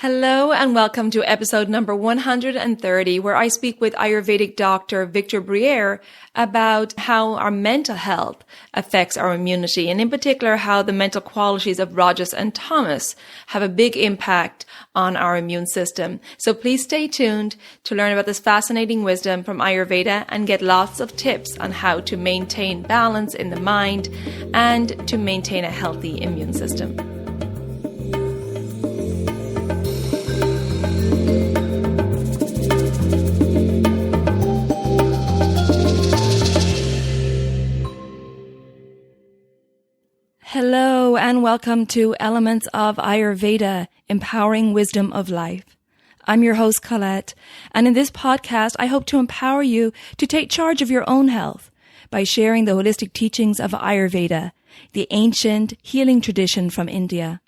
Hello and welcome to episode number 130, where I speak with Ayurvedic Doctor Victor Briere about how our mental health affects our immunity, and in particular how the mental qualities of Rajas and Tamas have a big impact on our immune system. So please stay tuned to learn about this fascinating wisdom from Ayurveda and get lots of tips on how to maintain balance in the mind and to maintain a healthy immune system. Hello and welcome to Elements of Ayurveda, Empowering Wisdom of Life. I'm your host, Colette, and in this podcast, I hope to empower you to take charge of your own health by sharing the holistic teachings of Ayurveda, the ancient healing tradition from India.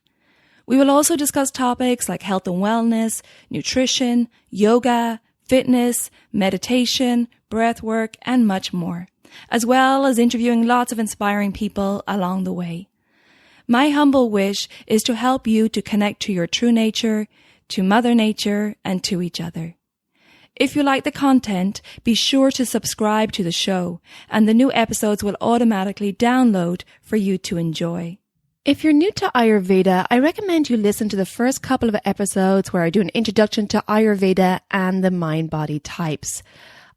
We will also discuss topics like health and wellness, nutrition, yoga, fitness, meditation, breath work, and much more, as well as interviewing lots of inspiring people along the way. My humble wish is to help you to connect to your true nature, to Mother Nature, and to each other. If you like the content, be sure to subscribe to the show, and the new episodes will automatically download for you to enjoy. If you're new to Ayurveda, I recommend you listen to the first couple of episodes where I do an introduction to Ayurveda and the mind-body types.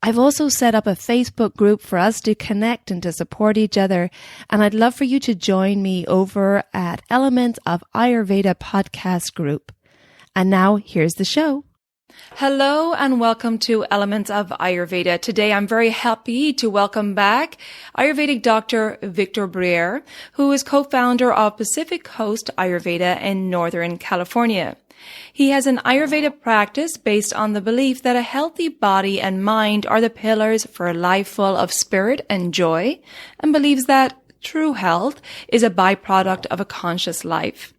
I've also set up a Facebook group for us to connect and to support each other, and I'd love for you to join me over at Elements of Ayurveda podcast group. And now here's the show. Hello and welcome to Elements of Ayurveda. Today I'm very happy to welcome back Ayurvedic Doctor Victor Briere, who is co-founder of Pacific Coast Ayurveda in Northern California. He has an Ayurveda practice based on the belief that a healthy body and mind are the pillars for a life full of spirit and joy, and believes that true health is a byproduct of a conscious life.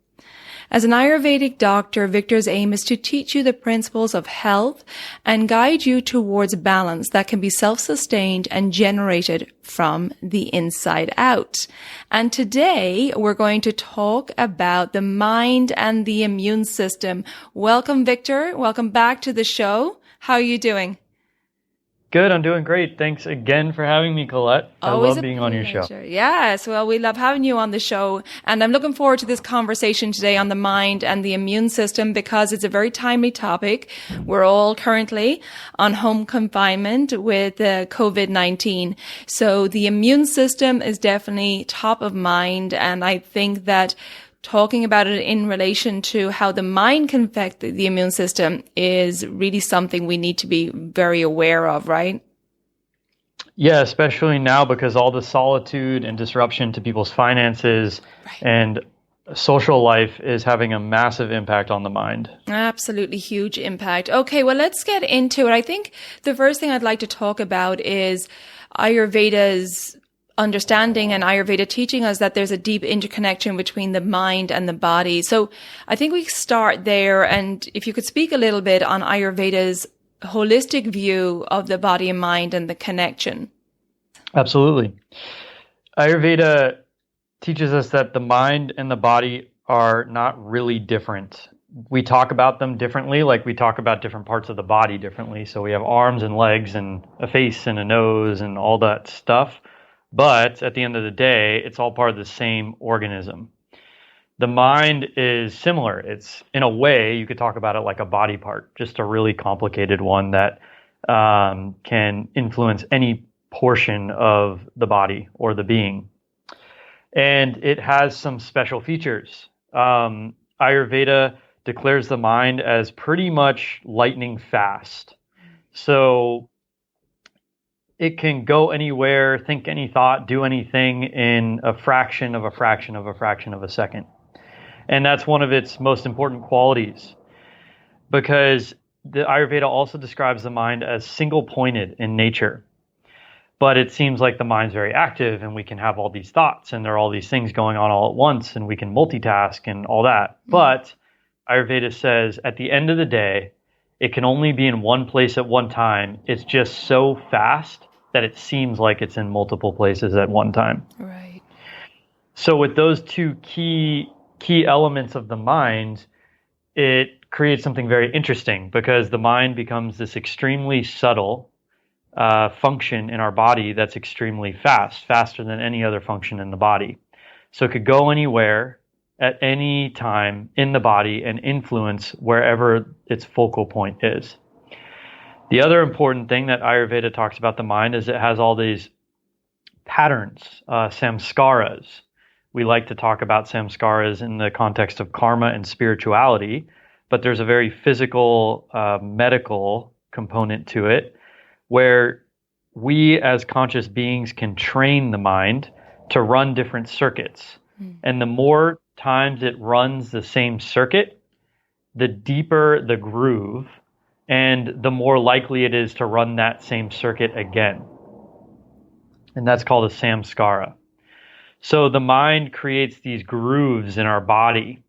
As an Ayurvedic doctor, Victor's aim is to teach you the principles of health and guide you towards balance that can be self-sustained and generated from the inside out. And today we're going to talk about the mind and the immune system. Welcome, Victor. Welcome back to the show. How are you doing? Good. I'm doing great. Thanks again for having me, Colette. Always I love being on your show. Yes. Well, we love having you on the show. And I'm looking forward to this conversation today on the mind and the immune system because it's a very timely topic. We're all currently on home confinement with COVID-19. So the immune system is definitely top of mind. And I think that talking about it in relation to how the mind can affect the immune system is really something we need to be very aware of, right? Yeah, especially now because all the solitude and disruption to people's finances and social life is having a massive impact on the mind. Absolutely huge impact. Okay, well, let's get into it. I think the first thing I'd like to talk about is Ayurveda's understanding and Ayurveda teaching us that there's a deep interconnection between the mind and the body. So I think we start there. And if you could speak a little bit on Ayurveda's holistic view of the body and mind and the connection. Absolutely. Ayurveda teaches us that the mind and the body are not really different. We talk about them differently, like we talk about different parts of the body differently. So we have arms and legs and a face and a nose and all that stuff. But at the end of the day, it's all part of the same organism. The mind is similar. It's, in a way, you could talk about it like a body part, just a really complicated one that can influence any portion of the body or the being. And it has some special features. Ayurveda declares the mind as pretty much lightning fast. So it can go anywhere, think any thought, do anything in a fraction of a fraction of a fraction of a second. And that's one of its most important qualities, because the Ayurveda also describes the mind as single-pointed in nature. But it seems like the mind's very active and we can have all these thoughts and there are all these things going on all at once and we can multitask and all that. But Ayurveda says at the end of the day, it can only be in one place at one time. It's just so fast that it seems like it's in multiple places at one time. it creates something very interesting because the mind becomes this extremely subtle function in our body that's extremely fast, faster than any other function in the body. So it could go anywhere at any time in the body and influence wherever its focal point is. The other important thing that Ayurveda talks about the mind is it has all these patterns, samskaras. We like to talk about samskaras in the context of karma and spirituality, but there's a very physical, medical component to it where we as conscious beings can train the mind to run different circuits. And the more times it runs the same circuit, the deeper the groove and the more likely it is to run that same circuit again. And that's called a samskara. So the mind creates these grooves in our body,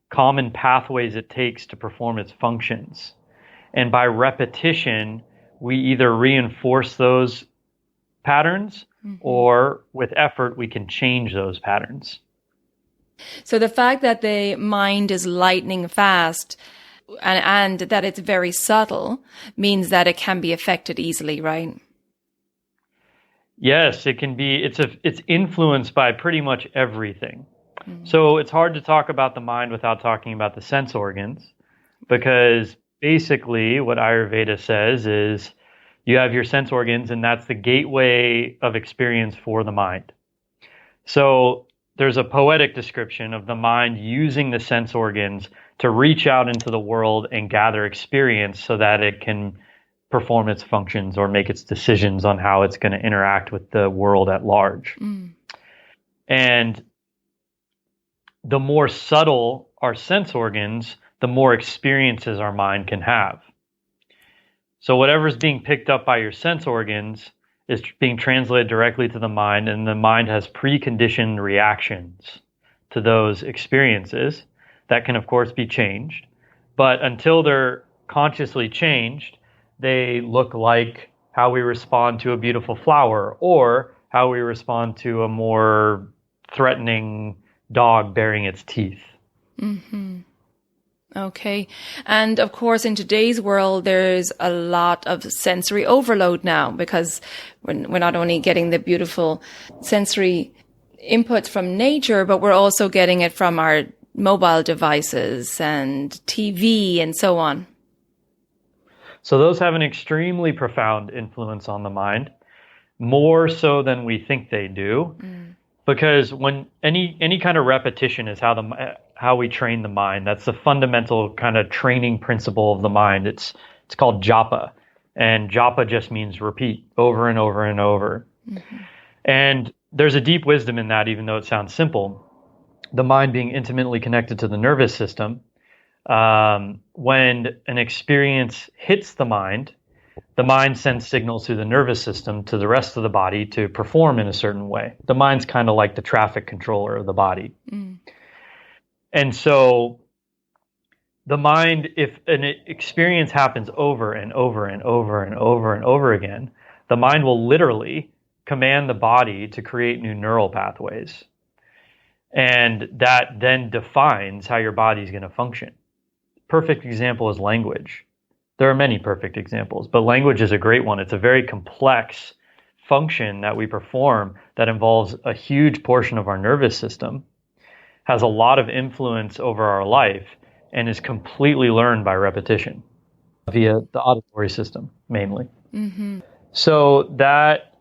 common pathways it takes to perform its functions. And by repetition, we either reinforce those patterns or with effort, we can change those patterns. So the fact that the mind is lightning fast and that it's very subtle means that it can be affected easily, right? Yes, it can be. It's influenced by pretty much everything. So it's hard to talk about the mind without talking about the sense organs, because basically what Ayurveda says is you have your sense organs, and that's the gateway of experience for the mind. So there's a poetic description of the mind using the sense organs to reach out into the world and gather experience so that it can perform its functions or make its decisions on how it's going to interact with the world at large. And the more subtle our sense organs, the more experiences our mind can have. So whatever's being picked up by your sense organs is being translated directly to the mind, and the mind has preconditioned reactions to those experiences that can, of course, be changed. But until they're consciously changed, they look like how we respond to a beautiful flower or how we respond to a more threatening dog baring its teeth. Okay. And of course, in today's world, there's a lot of sensory overload now because we're not only getting the beautiful sensory inputs from nature, but we're also getting it from our mobile devices and TV and so on. So those have an extremely profound influence on the mind, more so than we think they do. Because when any kind of repetition is how we train the mind. That's the fundamental kind of training principle of the mind. It's called japa, and japa just means repeat over and over and over. And there's a deep wisdom in that, even though it sounds simple. The mind being intimately connected to the nervous system, when an experience hits the mind sends signals through the nervous system to the rest of the body to perform in a certain way. The mind's kind of like the traffic controller of the body. And so the mind, if an experience happens over and over and over and over and over again, the mind will literally command the body to create new neural pathways. And that then defines how your body's going to function. Perfect example is language. There are many perfect examples, but language is a great one. It's a very complex function that we perform that involves a huge portion of our nervous system, has a lot of influence over our life, and is completely learned by repetition via the auditory system, mainly. So that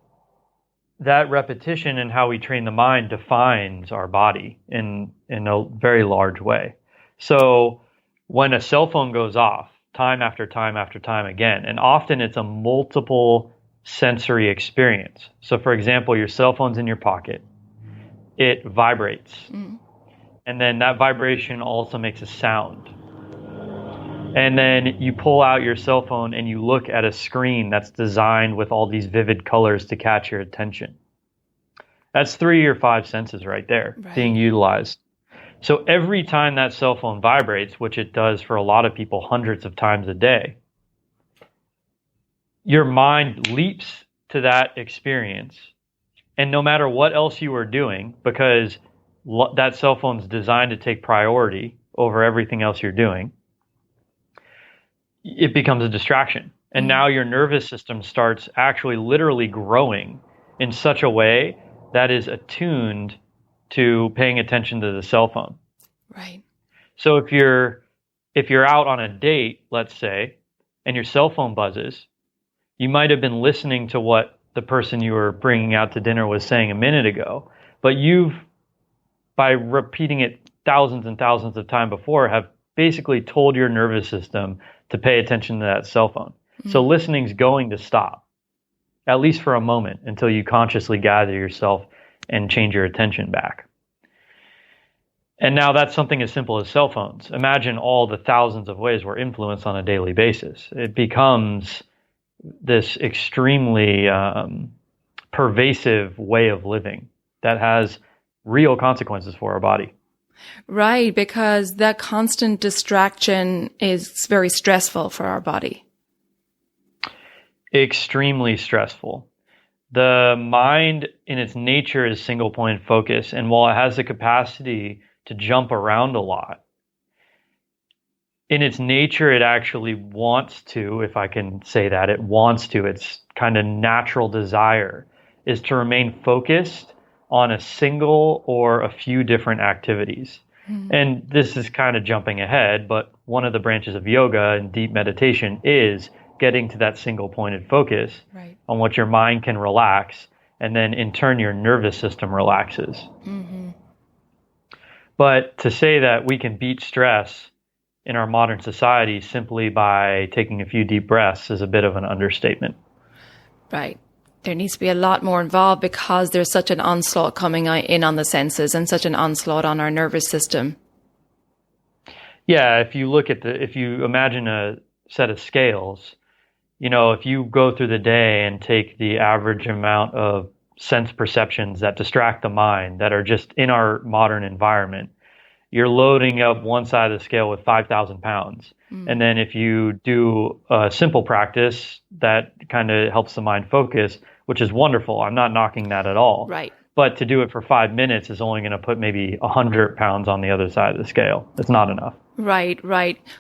repetition and how we train the mind defines our body in a very large way. So when a cell phone goes off, time after time after time again, and often it's a multiple sensory experience. So for example, your cell phone's in your pocket, it vibrates. And then that vibration also makes a sound. And then you pull out your cell phone and you look at a screen that's designed with all these vivid colors to catch your attention. That's 3 or 5 senses right there being utilized. So every time that cell phone vibrates, which it does for a lot of people hundreds of times a day, your mind leaps to that experience. And no matter what else you are doing, because that cell phone's designed to take priority over everything else you're doing, it becomes a distraction. And now your nervous system starts actually literally growing in such a way that is attuned to paying attention to the cell phone. Right. So if you're out on a date, let's say, and your cell phone buzzes, you might have been listening to what the person you were bringing out to dinner was saying a minute ago, but by repeating it thousands and thousands of times before, have basically told your nervous system to pay attention to that cell phone. So listening's going to stop, at least for a moment, until you consciously gather yourself and change your attention back. And now that's something as simple as cell phones. Imagine all the thousands of ways we're influenced on a daily basis. It becomes this extremely pervasive way of living that has real consequences for our body. Right, because that constant distraction is very stressful for our body. Extremely stressful. The mind in its nature is single point focus, and while it has the capacity to jump around a lot, in its nature it actually wants to, if I can say that, it wants to, its kind of natural desire is to remain focused on a single or a few different activities. And this is kind of jumping ahead, but one of the branches of yoga and deep meditation is getting to that single pointed focus on what your mind can relax, and then in turn your nervous system relaxes. But to say that we can beat stress in our modern society simply by taking a few deep breaths is a bit of an understatement. Right. There needs to be a lot more involved because there's such an onslaught coming in on the senses and such an onslaught on our nervous system. Yeah, if you imagine a set of scales, if you go through the day and take the average amount of sense perceptions that distract the mind that are just in our modern environment, you're loading up one side of the scale with 5,000 pounds. And then if you do a simple practice that kind of helps the mind focus, which is wonderful, I'm not knocking that at all. Right. But to do it for 5 minutes is only going to put maybe 100 pounds on the other side of the scale. It's not enough. Right.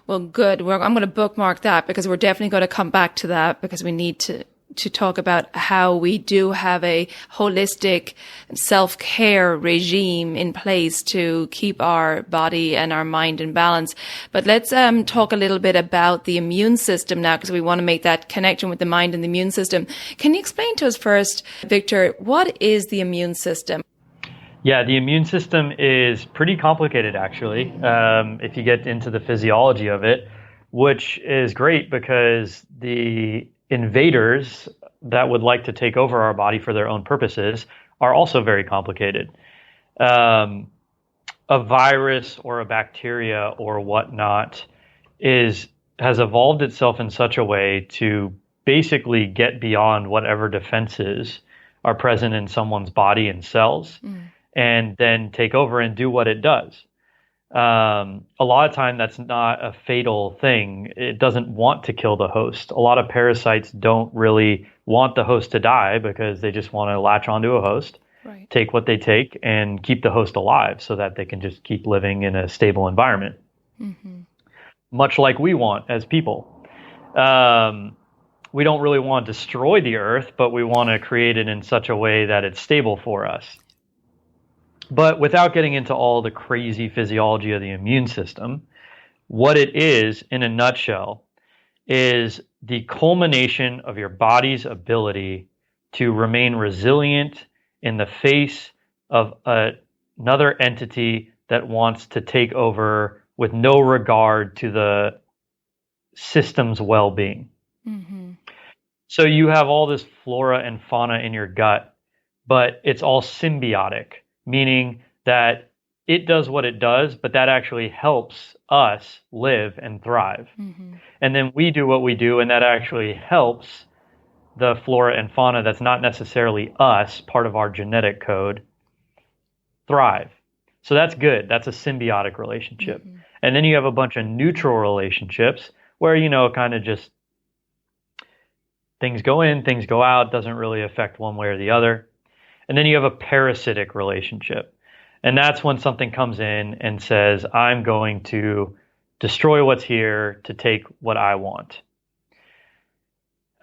Well, good. I'm going to bookmark that because we're definitely going to come back to that because we need to talk about how we do have a holistic self-care regime in place to keep our body and our mind in balance. But let's talk a little bit about the immune system now, because we want to make that connection with the mind and the immune system. Can you explain to us first, Victor, what is the immune system? Yeah, the immune system is pretty complicated, actually, if you get into the physiology of it, which is great because the invaders that would like to take over our body for their own purposes are also very complicated. A virus or a bacteria or whatnot has evolved itself in such a way to basically get beyond whatever defenses are present in someone's body and cells, and then take over and do what it does. A lot of time that's not a fatal thing. It doesn't want to kill the host. A lot of parasites don't really want the host to die because they just want to latch onto a host, take what they take, and keep the host alive so that they can just keep living in a stable environment. Much like we want as people. We don't really want to destroy the earth, but we want to create it in such a way that it's stable for us. But without getting into all the crazy physiology of the immune system, what it is, in a nutshell, is the culmination of your body's ability to remain resilient in the face of another entity that wants to take over with no regard to the system's well-being. So you have all this flora and fauna in your gut, but it's all symbiotic, meaning that it does what it does, but that actually helps us live and thrive. And then we do what we do, and that actually helps the flora and fauna that's not necessarily us, part of our genetic code, thrive. So that's good. That's a symbiotic relationship. And then you have a bunch of neutral relationships where, kind of just things go in, things go out, doesn't really affect one way or the other. And then you have a parasitic relationship. And that's when something comes in and says, I'm going to destroy what's here to take what I want.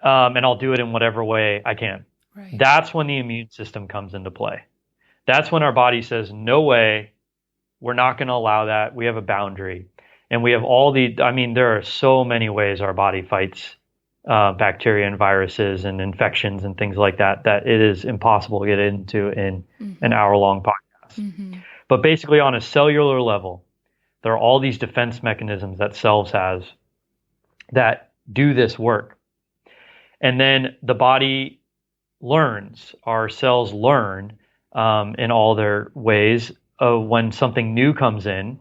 And I'll do it in whatever way I can. Right. That's when the immune system comes into play. That's when our body says, no way, we're not going to allow that. We have a boundary. And we have there are so many ways our body fights bacteria and viruses and infections and things like that it is impossible to get into in an hour-long podcast. Mm-hmm. But basically, on a cellular level, there are all these defense mechanisms that cells has that do this work. And then the body learns, our cells learn in all their ways of when something new comes in,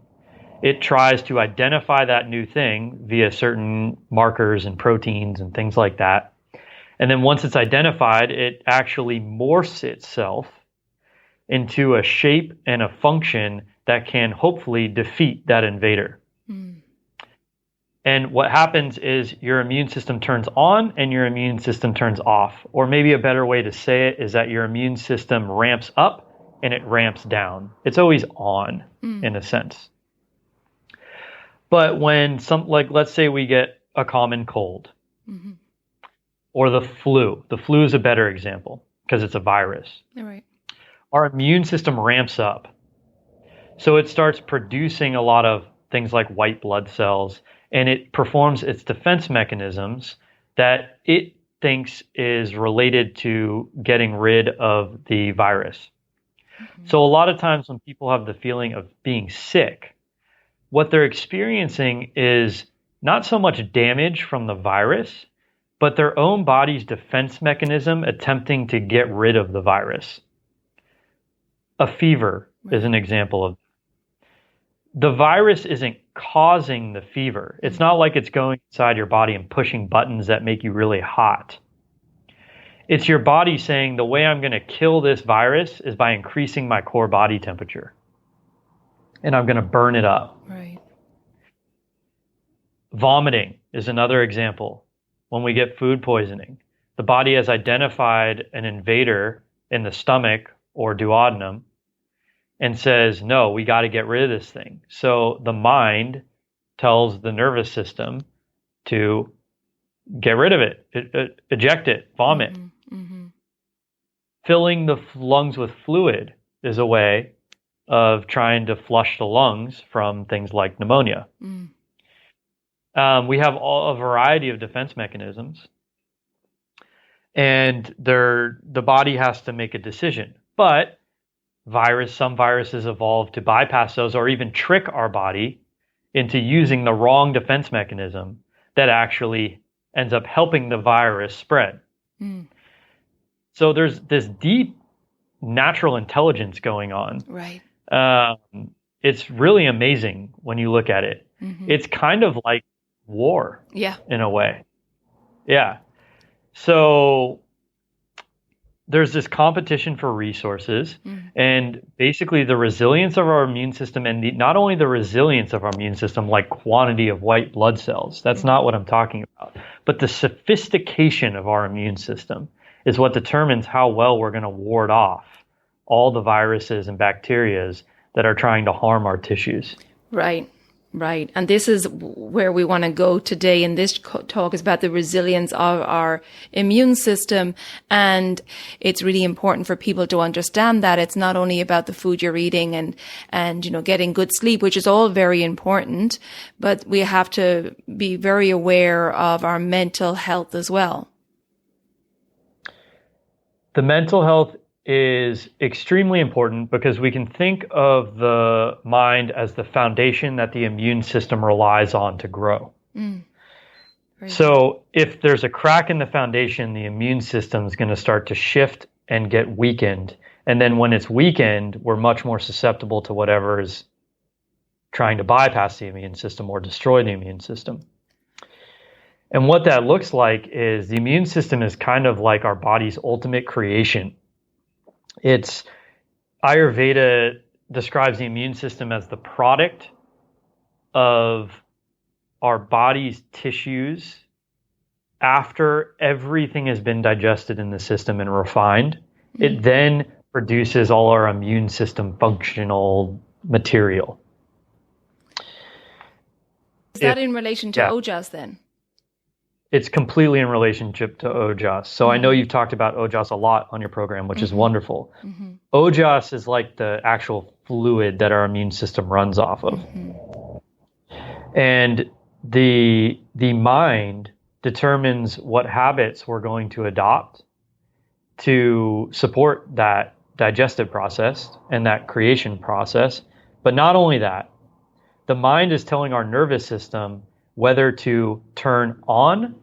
it tries to identify that new thing via certain markers and proteins and things like that. And then once it's identified, it actually morphs itself into a shape and a function that can hopefully defeat that invader. Mm. And what happens is your immune system turns on and your immune system turns off. Or maybe a better way to say it is that your immune system ramps up and it ramps down. It's always on in a sense. But when let's say we get a common cold or the flu is a better example because it's a virus. Right. Our immune system ramps up. So it starts producing a lot of things like white blood cells, and it performs its defense mechanisms that it thinks is related to getting rid of the virus. Mm-hmm. So a lot of times when people have the feeling of being sick, what they're experiencing is not so much damage from the virus, but their own body's defense mechanism attempting to get rid of the virus. A fever is an example of. The virus isn't causing the fever. It's not like it's going inside your body and pushing buttons that make you really hot. It's your body saying the way I'm going to kill this virus is by increasing my core body temperature. And I'm going to burn it up. Right. Vomiting is another example. When we get food poisoning, the body has identified an invader in the stomach or duodenum and says, no, we got to get rid of this thing. So the mind tells the nervous system to get rid of it, eject it, vomit. Mm-hmm. Mm-hmm. Filling the lungs with fluid is a way of trying to flush the lungs from things like pneumonia. Mm. We have a variety of defense mechanisms, and the body has to make a decision. But some viruses evolve to bypass those or even trick our body into using the wrong defense mechanism that actually ends up helping the virus spread. Mm. So there's this deep natural intelligence going on. Right. It's really amazing when you look at it. Mm-hmm. It's kind of like war, in a way. Yeah. So there's this competition for resources, and basically the resilience of our immune system, and not only the resilience of our immune system, like quantity of white blood cells, that's not what I'm talking about, but the sophistication of our immune system is what determines how well we're going to ward off all the viruses and bacterias that are trying to harm our tissues. Right. Right. And this is where we want to go today in this talk, is about the resilience of our immune system. And it's really important for people to understand that it's not only about the food you're eating and, getting good sleep, which is all very important, but we have to be very aware of our mental health as well. The mental health is extremely important because we can think of the mind as the foundation that the immune system relies on to grow. So if there's a crack in the foundation, the immune system is going to start to shift and get weakened. And then when it's weakened, we're much more susceptible to whatever is trying to bypass the immune system or destroy the immune system. And what that looks like is the immune system is kind of like our body's ultimate creation. Ayurveda describes the immune system as the product of our body's tissues after everything has been digested in the system and refined. It then produces all our immune system functional material. Is that in relation to Ojas then? It's completely in relationship to Ojas. So I know you've talked about Ojas a lot on your program, which is wonderful. Ojas is like the actual fluid that our immune system runs off of. And the mind determines what habits we're going to adopt to support that digestive process and that creation process. But not only that, the mind is telling our nervous system whether to turn on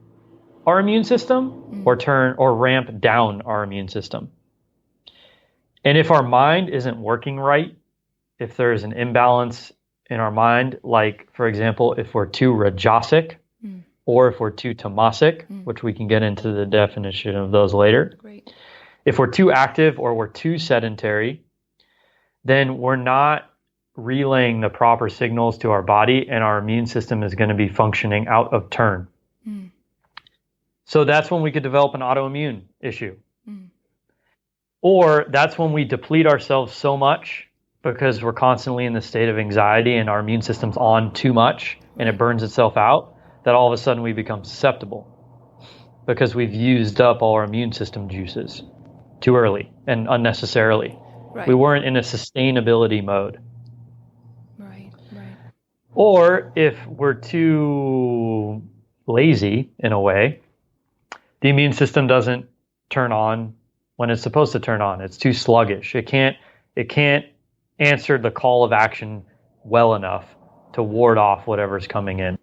our immune system or ramp down our immune system. And if our mind isn't working right, if there's an imbalance in our mind, like, for example, if we're too rajasic or if we're too tamasic, which we can get into the definition of those later. Great. If we're too active or we're too sedentary, then we're not relaying the proper signals to our body, and our immune system is going to be functioning out of turn. So that's when we could develop an autoimmune issue. Or that's when we deplete ourselves so much because we're constantly in the state of anxiety and our immune system's on too much and it burns itself out, that all of a sudden we become susceptible because we've used up all our immune system juices too early and unnecessarily. Right. We weren't in a sustainability mode. Right. Or if we're too lazy in a way, the immune system doesn't turn on when it's supposed to turn on. It's too sluggish. It can't answer the call of action well enough to ward off whatever's coming in.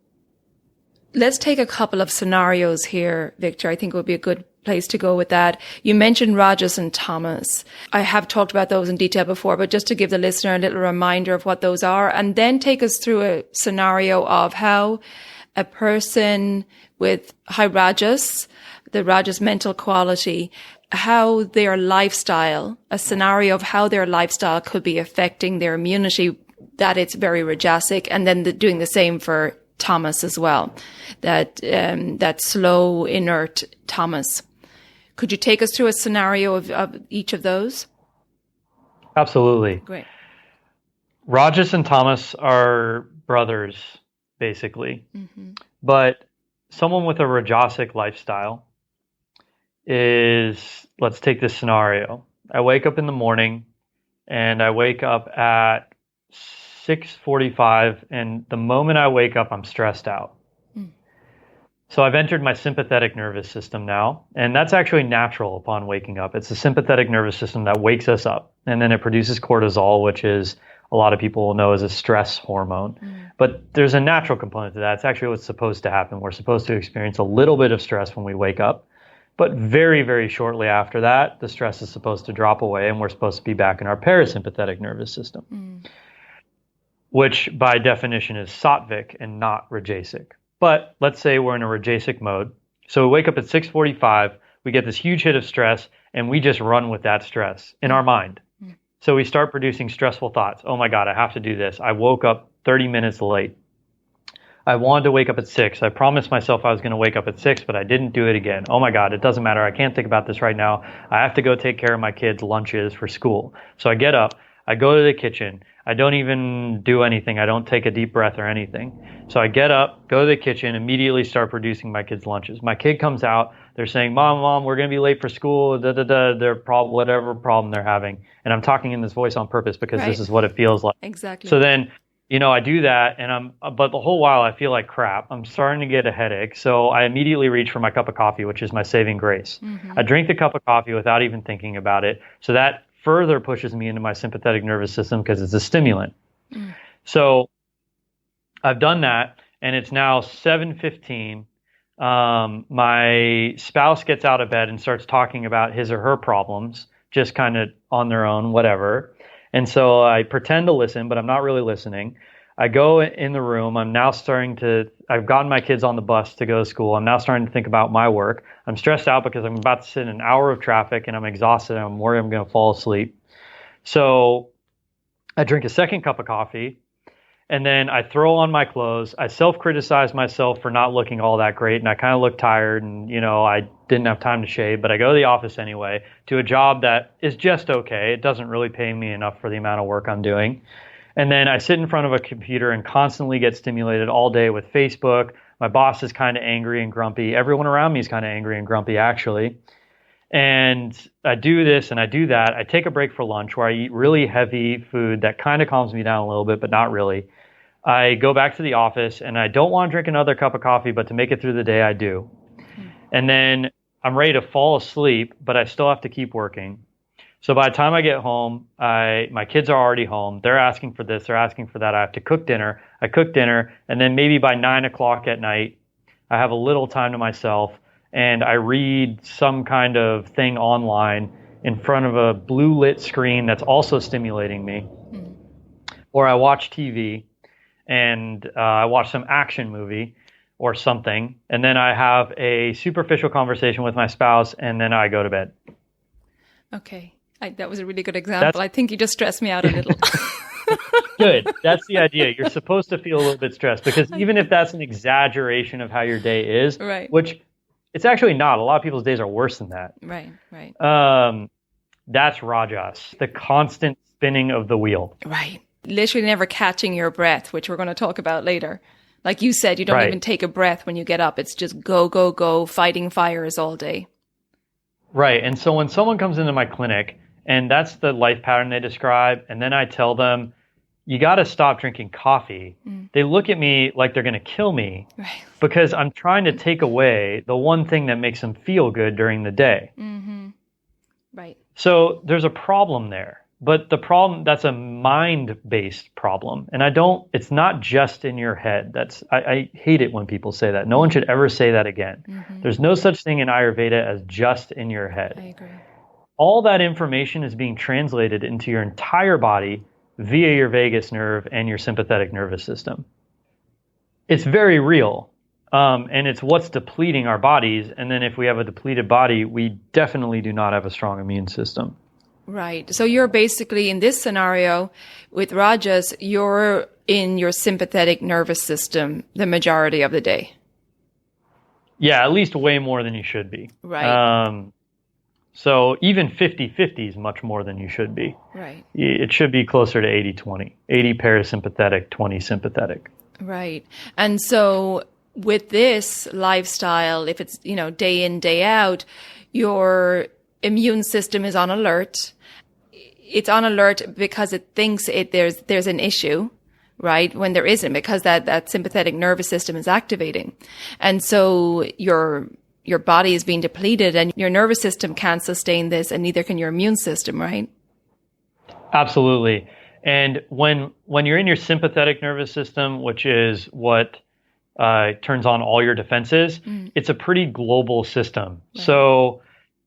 Let's take a couple of scenarios here, Victor. I think it would be a good place to go with that. You mentioned Rajas and Tamas. I have talked about those in detail before, but just to give the listener a little reminder of what those are, and then take us through a scenario of how a person with high Rajas, the Rajas mental quality, how their lifestyle, a scenario of how their lifestyle could be affecting their immunity, that it's very Rajasic, and then doing the same for Tamas as well, that slow, inert Tamas. Could you take us through a scenario of each of those? Absolutely. Great. Rajas and Tamas are brothers, basically. But someone with a Rajasic lifestyle is, let's take this scenario. I wake up in the morning and I wake up at 6:45, and the moment I wake up, I'm stressed out. So I've entered my sympathetic nervous system now, and that's actually natural upon waking up. It's the sympathetic nervous system that wakes us up, and then it produces cortisol, which is, a lot of people will know, as a stress hormone. But there's a natural component to that. It's actually what's supposed to happen. We're supposed to experience a little bit of stress when we wake up, but very, very shortly after that, the stress is supposed to drop away, and we're supposed to be back in our parasympathetic nervous system, which by definition is sattvic and not rajasic. But let's say we're in a rajasic mode. So we wake up at 6:45, we get this huge hit of stress, and we just run with that stress in our mind. So we start producing stressful thoughts. Oh my God, I have to do this. I woke up 30 minutes late. I wanted to wake up at 6. I promised myself I was going to wake up at 6, but I didn't do it again. Oh my God, it doesn't matter. I can't think about this right now. I have to go take care of my kids' lunches for school. So I get up, I go to the kitchen. I don't even do anything. I don't take a deep breath or anything. So I get up, go to the kitchen, immediately start producing my kids' lunches. My kid comes out. They're saying, Mom, we're going to be late for school, whatever problem they're having. And I'm talking in this voice on purpose because This is what it feels like. Exactly. So then, I do that, but the whole while I feel like crap. I'm starting to get a headache. So I immediately reach for my cup of coffee, which is my saving grace. I drink the cup of coffee without even thinking about it. So that further pushes me into my sympathetic nervous system because it's a stimulant. So I've done that, and it's now 7:15. My spouse gets out of bed and starts talking about his or her problems, just kind of on their own, whatever. And so I pretend to listen, but I'm not really listening. I go in the room. I've gotten my kids on the bus to go to school. I'm now starting to think about my work. I'm stressed out because I'm about to sit in an hour of traffic and I'm exhausted and I'm worried I'm going to fall asleep. So I drink a second cup of coffee and then I throw on my clothes. I self-criticize myself for not looking all that great, and I kind of look tired, and I didn't have time to shave, but I go to the office anyway to a job that is just okay. It doesn't really pay me enough for the amount of work I'm doing. And then I sit in front of a computer and constantly get stimulated all day with Facebook. My boss is kind of angry and grumpy. Everyone around me is kind of angry and grumpy, actually. And I do this and I do that. I take a break for lunch where I eat really heavy food that kind of calms me down a little bit, but not really. I go back to the office and I don't want to drink another cup of coffee, but to make it through the day, I do. And then I'm ready to fall asleep, but I still have to keep working. So by the time I get home, my kids are already home. They're asking for this, they're asking for that. I have to cook dinner. I cook dinner, and then maybe by 9 o'clock at night, I have a little time to myself, and I read some kind of thing online in front of a blue lit screen that's also stimulating me. Or I watch TV, and I watch some action movie or something, and then I have a superficial conversation with my spouse, and then I go to bed. Okay. That was a really good example. I think you just stressed me out a little. Good. That's the idea. You're supposed to feel a little bit stressed, because even if that's an exaggeration of how your day is, right, which it's actually not. A lot of people's days are worse than that. Right. That's Rajas, the constant spinning of the wheel. Right. Literally never catching your breath, which we're going to talk about later. Like you said, you don't even take a breath when you get up. It's just go, go, go, fighting fires all day. Right. And so when someone comes into my clinic, and that's the life pattern they describe, and then I tell them, you got to stop drinking coffee. They look at me like they're going to kill me, because I'm trying to take away the one thing that makes them feel good during the day. Right. So there's a problem there. But the problem, that's a mind-based problem. And it's not just in your head. I hate it when people say that. No one should ever say that again. There's no such thing in Ayurveda as just in your head. I agree. All that information is being translated into your entire body via your vagus nerve and your sympathetic nervous system. It's very real. And it's what's depleting our bodies. And then if we have a depleted body, we definitely do not have a strong immune system. Right. So you're basically, in this scenario with Rajas, you're in your sympathetic nervous system the majority of the day. Yeah, at least way more than you should be. Right. So even 50-50 is much more than you should be. Right. It should be closer to 80-20. 80 parasympathetic, 20 sympathetic. Right. And so with this lifestyle, if it's, day in, day out, your immune system is on alert. It's on alert because it thinks there's an issue, right? When there isn't, because that sympathetic nervous system is activating. And so your body is being depleted and your nervous system can't sustain this, and neither can your immune system, right? Absolutely. And when you're in your sympathetic nervous system, which is what turns on all your defenses, it's a pretty global system. Right. So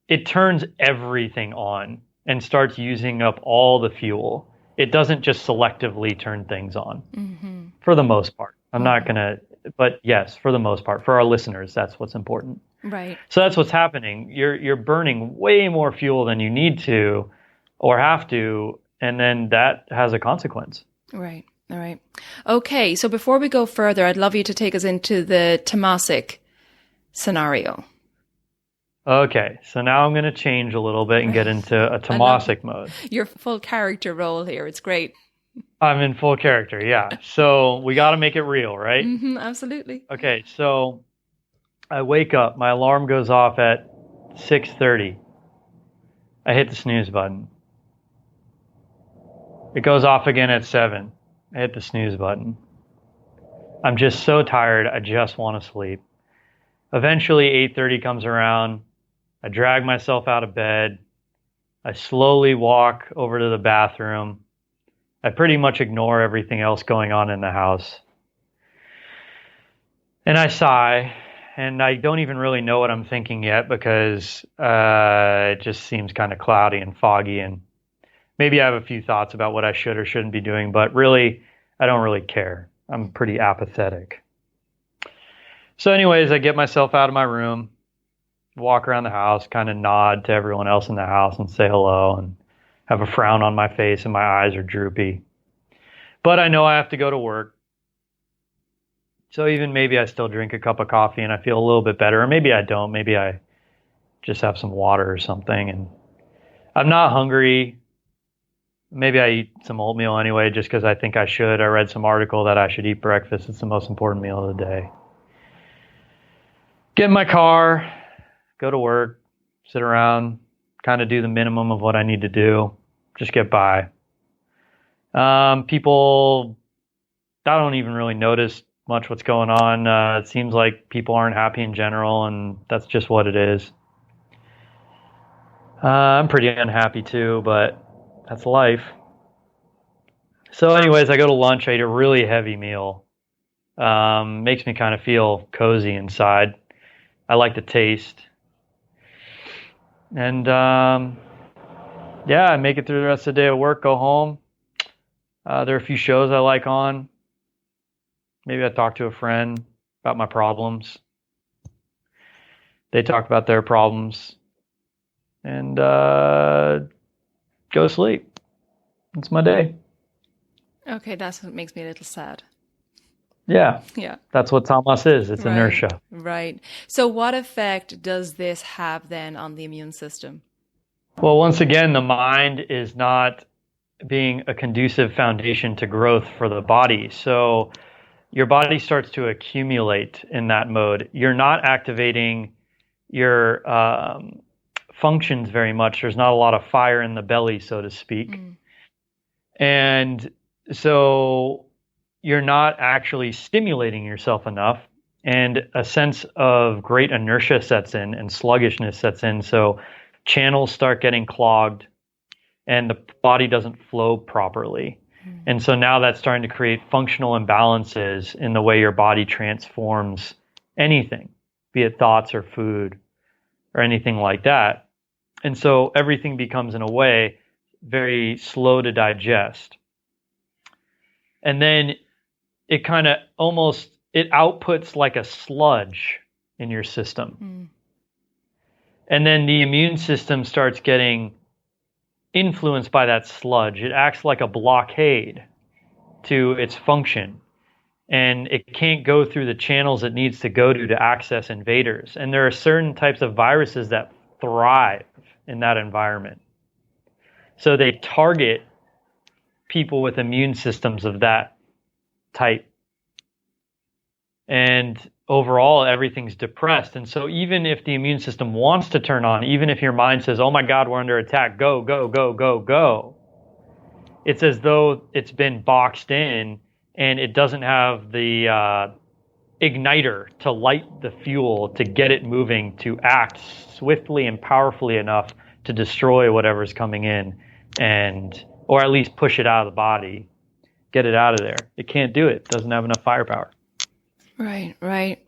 it turns everything on and starts using up all the fuel. It doesn't just selectively turn things on, for the most part. I'm not going to, but yes, for the most part, for our listeners, that's what's important. Right. So that's what's happening. You're burning way more fuel than you need to or have to, and then that has a consequence. Right. All right. Okay. So before we go further, I'd love you to take us into the tamasic scenario. Okay, so now I'm going to change a little bit and get into a tamasic mode. Your full character role here. It's great. I'm in full character, yeah. So we got to make it real, right? Absolutely. Okay, so I wake up. My alarm goes off at 6:30. I hit the snooze button. It goes off again at 7. I hit the snooze button. I'm just so tired. I just want to sleep. Eventually, 8:30 comes around. I drag myself out of bed. I slowly walk over to the bathroom. I pretty much ignore everything else going on in the house. And I sigh, and I don't even really know what I'm thinking yet, because it just seems kind of cloudy and foggy, and maybe I have a few thoughts about what I should or shouldn't be doing, but really, I don't really care. I'm pretty apathetic. So anyways, I get myself out of my room, walk around the house, kind of nod to everyone else in the house and say hello, and have a frown on my face and my eyes are droopy. But I know I have to go to work. So even maybe I still drink a cup of coffee and I feel a little bit better, or maybe I don't. Maybe I just have some water or something. And I'm not hungry. Maybe I eat some oatmeal anyway, just because I think I should. I read some article that I should eat breakfast. It's the most important meal of the day. Get in my car, go to work, sit around, kind of do the minimum of what I need to do, just get by. People, I don't even really notice much what's going on. It seems like people aren't happy in general, and that's just what it is. I'm pretty unhappy too, but that's life. So anyways, I go to lunch. I eat a really heavy meal. Makes me kind of feel cozy inside. I like the taste. And I make it through the rest of the day at work, go home. There are a few shows I like on. Maybe I talk to a friend about my problems. They talk about their problems. And go to sleep. That's my day. Okay, that's what makes me a little sad. Yeah. Yeah. That's what tamas is. It's inertia. Right. So what effect does this have then on the immune system? Well, once again, the mind is not being a conducive foundation to growth for the body. So your body starts to accumulate in that mode. You're not activating your functions very much. There's not a lot of fire in the belly, so to speak. And so you're not actually stimulating yourself enough, and a sense of great inertia sets in and sluggishness sets in. So channels start getting clogged and the body doesn't flow properly. And so now that's starting to create functional imbalances in the way your body transforms anything, be it thoughts or food or anything like that. And so everything becomes, in a way, very slow to digest. And then it kind of it outputs like a sludge in your system. And then the immune system starts getting influenced by that sludge. It acts like a blockade to its function. And it can't go through the channels it needs to go to access invaders. And there are certain types of viruses that thrive in that environment. So they target people with immune systems of that type. And overall, everything's depressed. And so even if the immune system wants to turn on, even if your mind says, oh my God, we're under attack, go, go, go, go, go, it's as though it's been boxed in and it doesn't have the igniter to light the fuel to get it moving, to act swiftly and powerfully enough to destroy whatever's coming in, or at least push it out of the body, get it out of there. It can't do it. It doesn't have enough firepower. Right, right.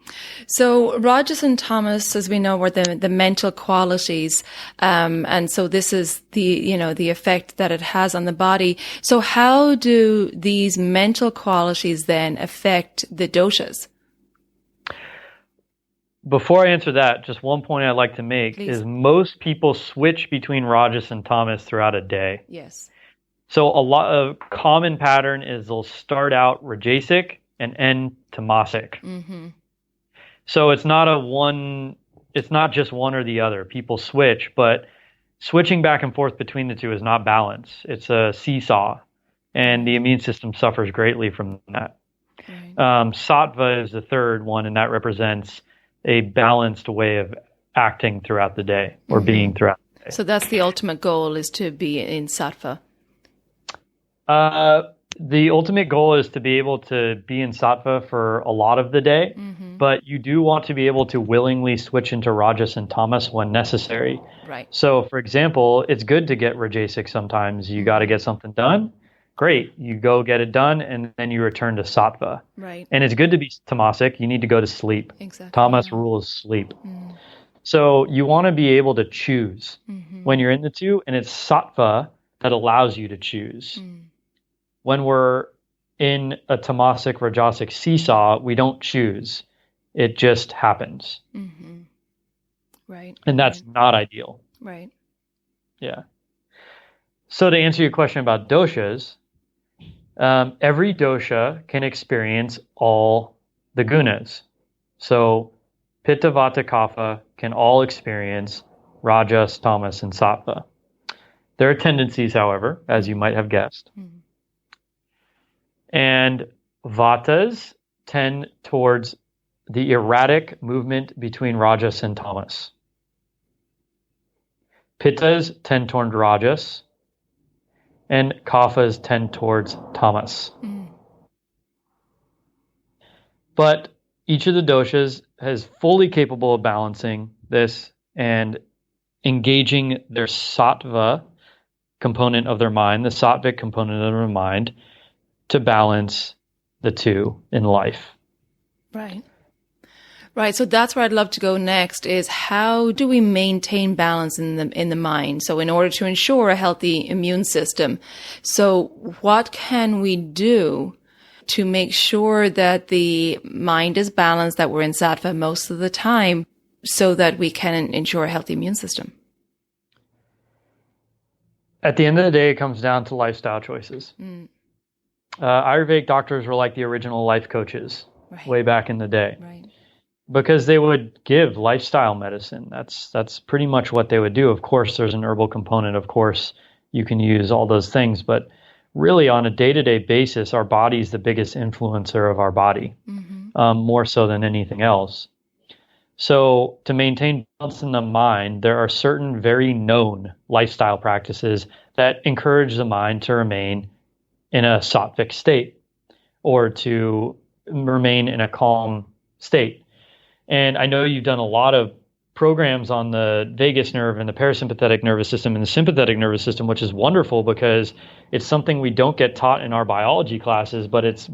So Rajas and Tamas, as we know, were the mental qualities, and so this is the effect that it has on the body. So how do these mental qualities then affect the doshas? Before I answer that, just one point I'd like to make is most people switch between Rajas and Tamas throughout a day. Yes. So a common pattern is they'll start out Rajasic and end tamasic. So it's not just one or the other. People switch, but switching back and forth between the two is not balance. It's a seesaw, and the immune system suffers greatly from that. Right. Sattva is the third one, and that represents a balanced way of acting throughout the day or being throughout the day. So that's the ultimate goal, is to be in sattva. The ultimate goal is to be able to be in sattva for a lot of the day, but you do want to be able to willingly switch into rajas and tamas when necessary. Right. So, for example, it's good to get rajasic sometimes. You got to get something done. Great. You go get it done, and then you return to sattva. Right. And it's good to be tamasic. You need to go to sleep. Exactly. Tamas rules sleep. So you want to be able to choose when you're in the two, and it's sattva that allows you to choose. When we're in a tamasic, rajasic seesaw, we don't choose. It just happens. Right. And that's not ideal. Right. Yeah. So to answer your question about doshas, every dosha can experience all the gunas. So Pitta, Vata, Kapha can all experience Rajas, Tamas, and Sattva. There are tendencies, however, as you might have guessed. Mm-hmm. And Vatas tend towards the erratic movement between Rajas and Tamas. Pittas tend toward Rajas, and Kaphas tend towards Tamas. Mm. But each of the doshas is fully capable of balancing this and engaging their sattva component of their mind, the sattvic component of their mind, to balance the two in life. Right. Right. So that's where I'd love to go next is how do we maintain balance in the mind? So in order to ensure a healthy immune system, so what can we do to make sure that the mind is balanced, that we're in sattva most of the time so that we can ensure a healthy immune system? At the end of the day, it comes down to lifestyle choices. Mm. Ayurvedic doctors were like the original life coaches way back in the day. Right. Because they would give lifestyle medicine. That's pretty much what they would do. Of course, there's an herbal component. Of course, you can use all those things. But really, on a day-to-day basis, our body is the biggest influencer of our body, more so than anything else. So to maintain balance in the mind, there are certain very known lifestyle practices that encourage the mind to remain in a sattvic state or to remain in a calm state. And I know you've done a lot of programs on the vagus nerve and the parasympathetic nervous system and the sympathetic nervous system, which is wonderful because it's something we don't get taught in our biology classes, but it's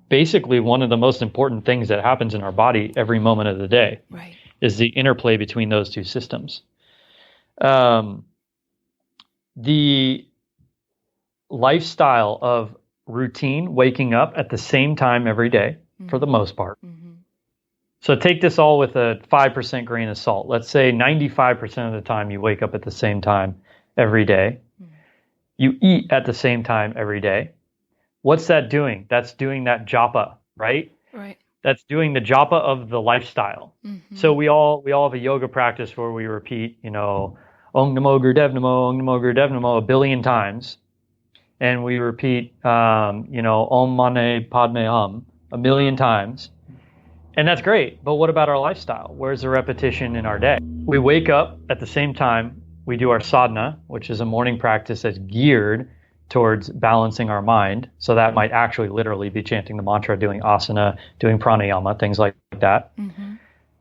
basically one of the most important things that happens in our body every moment of the day. Right. Is the interplay between those two systems. The lifestyle of routine, waking up at the same time every day, for the most part. Mm-hmm. So take this all with a 5% grain of salt. Let's say 95% of the time you wake up at the same time every day. Mm-hmm. You eat at the same time every day. What's that doing? That's doing that japa, right? Right. That's doing the japa of the lifestyle. Mm-hmm. So we all have a yoga practice where we repeat, Om Namo Gurudev Namo, Om Namo Gurudev Namo 1 billion times. And we repeat, Om Mane Padme Hum 1 million times. And that's great. But what about our lifestyle? Where's the repetition in our day? We wake up at the same time. We do our sadhana, which is a morning practice that's geared towards balancing our mind. So that might actually literally be chanting the mantra, doing asana, doing pranayama, things like that. Mm-hmm.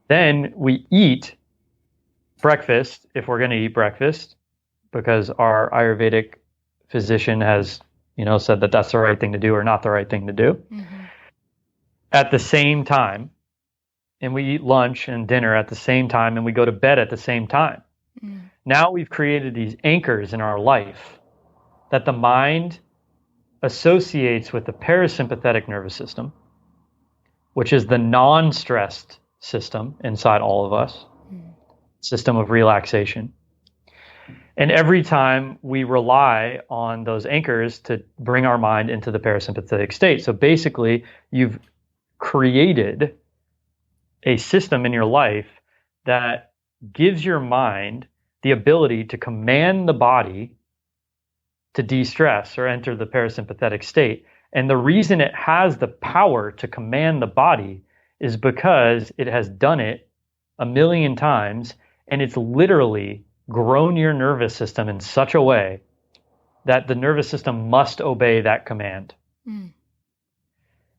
Then we eat breakfast, if we're going to eat breakfast, because our Ayurvedic physician has, said that that's the right thing to do or not the right thing to do. Mm-hmm. At the same time, and we eat lunch and dinner at the same time, and we go to bed at the same time. Mm. Now we've created these anchors in our life that the mind associates with the parasympathetic nervous system, which is the non-stressed system inside all of us, system of relaxation. And every time we rely on those anchors to bring our mind into the parasympathetic state. So basically, you've created a system in your life that gives your mind the ability to command the body to de-stress or enter the parasympathetic state. And the reason it has the power to command the body is because it has done it 1 million times, and it's literally grown your nervous system in such a way that the nervous system must obey that command. Mm.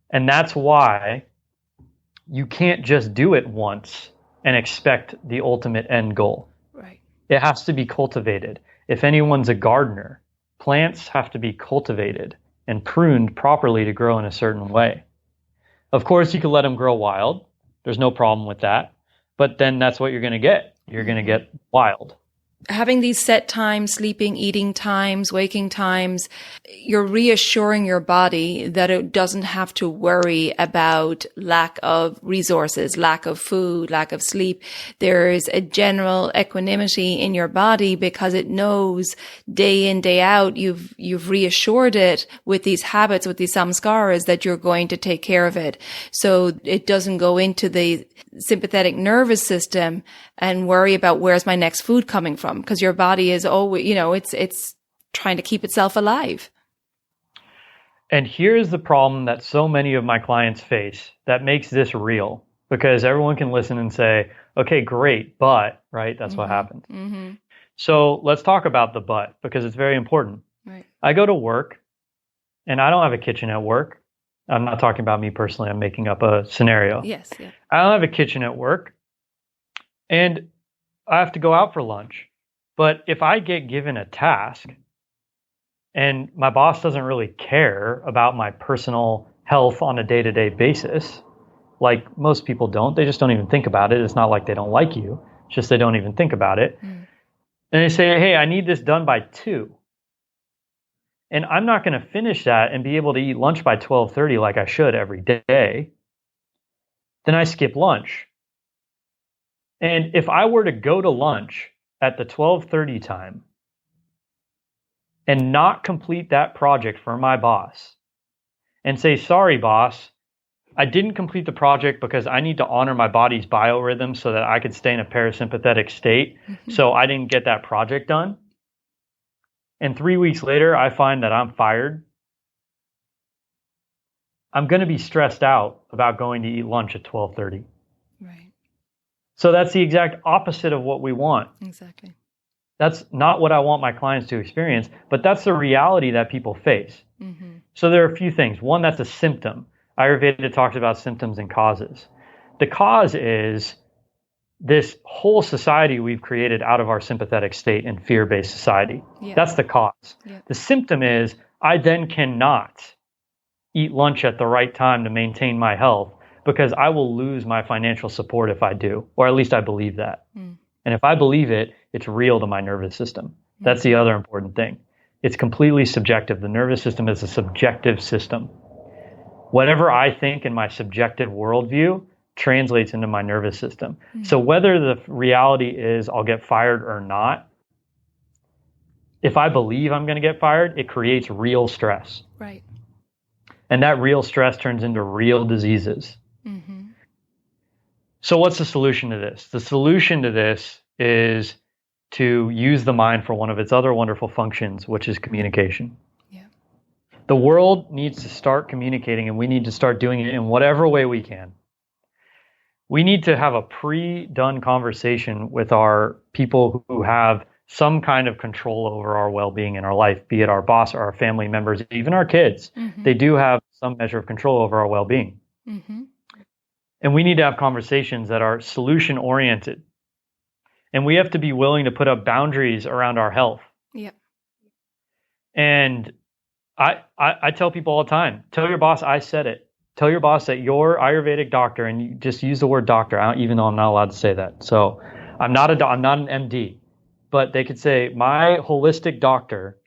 And that's why you can't just do it once and expect the ultimate end goal. Right. It has to be cultivated. If anyone's a gardener, plants have to be cultivated and pruned properly to grow in a certain way. Of course, you can let them grow wild. There's no problem with that. But then that's what you're going to get. You're going to get wild. Having these set times, sleeping, eating times, waking times, you're reassuring your body that it doesn't have to worry about lack of resources, lack of food, lack of sleep. There's a general equanimity in your body because it knows day in, day out, you've reassured it with these habits, with these samskaras that you're going to take care of it. So it doesn't go into the sympathetic nervous system and worry about where's my next food coming from, because your body is always, it's trying to keep itself alive. And here's the problem that so many of my clients face that makes this real, because everyone can listen and say, okay, great, but, right? That's what happened. Mm-hmm. So let's talk about the but, because it's very important. Right. I go to work and I don't have a kitchen at work. I'm not talking about me personally. I'm making up a scenario. Yes. Yeah. I don't have a kitchen at work and I have to go out for lunch. But if I get given a task and my boss doesn't really care about my personal health on a day-to-day basis, like most people don't, they just don't even think about it. It's not like they don't like you. It's just they don't even think about it. And they say, hey, I need this done by 2. And I'm not going to finish that and be able to eat lunch by 12:30 like I should every day. Then I skip lunch. And if I were to go to lunch at the 12:30 time and not complete that project for my boss and say, sorry, boss, I didn't complete the project because I need to honor my body's biorhythm so that I could stay in a parasympathetic state. So I didn't get that project done. And 3 weeks later, I find that I'm fired. I'm going to be stressed out about going to eat lunch at 12:30. Right. So that's the exact opposite of what we want. Exactly. That's not what I want my clients to experience, but that's the reality that people face. So there are a few things. One, that's a symptom. Ayurveda talks about symptoms and causes. The cause is this whole society we've created out of our sympathetic state and fear-based society. Yeah. That's the cause. Yeah. The symptom is I then cannot eat lunch at the right time to maintain my health because I will lose my financial support if I do, or at least I believe that. And if I believe it, it's real to my nervous system. That's the other important thing. It's completely subjective. The nervous system is a subjective system. Whatever I think in my subjective worldview translates into my nervous system. So whether the reality is I'll get fired or not, if I believe I'm going to get fired, it creates real stress. Right. And that real stress turns into real diseases. So what's the solution to this? The solution to this is to use the mind for one of its other wonderful functions, which is communication. Yeah. The world needs to start communicating, and we need to start doing it in whatever way we can. We need to have a pre-done conversation with our people who have some kind of control over our well-being in our life, be it our boss or our family members, even our kids. They do have some measure of control over our well-being. And we need to have conversations that are solution-oriented. And we have to be willing to put up boundaries around our health. Yep. And I tell people all the time, tell your boss I said it. Tell your boss that you're Ayurvedic doctor, and you just use the word doctor, even though I'm not allowed to say that. So I'm not an MD, but they could say, my holistic doctor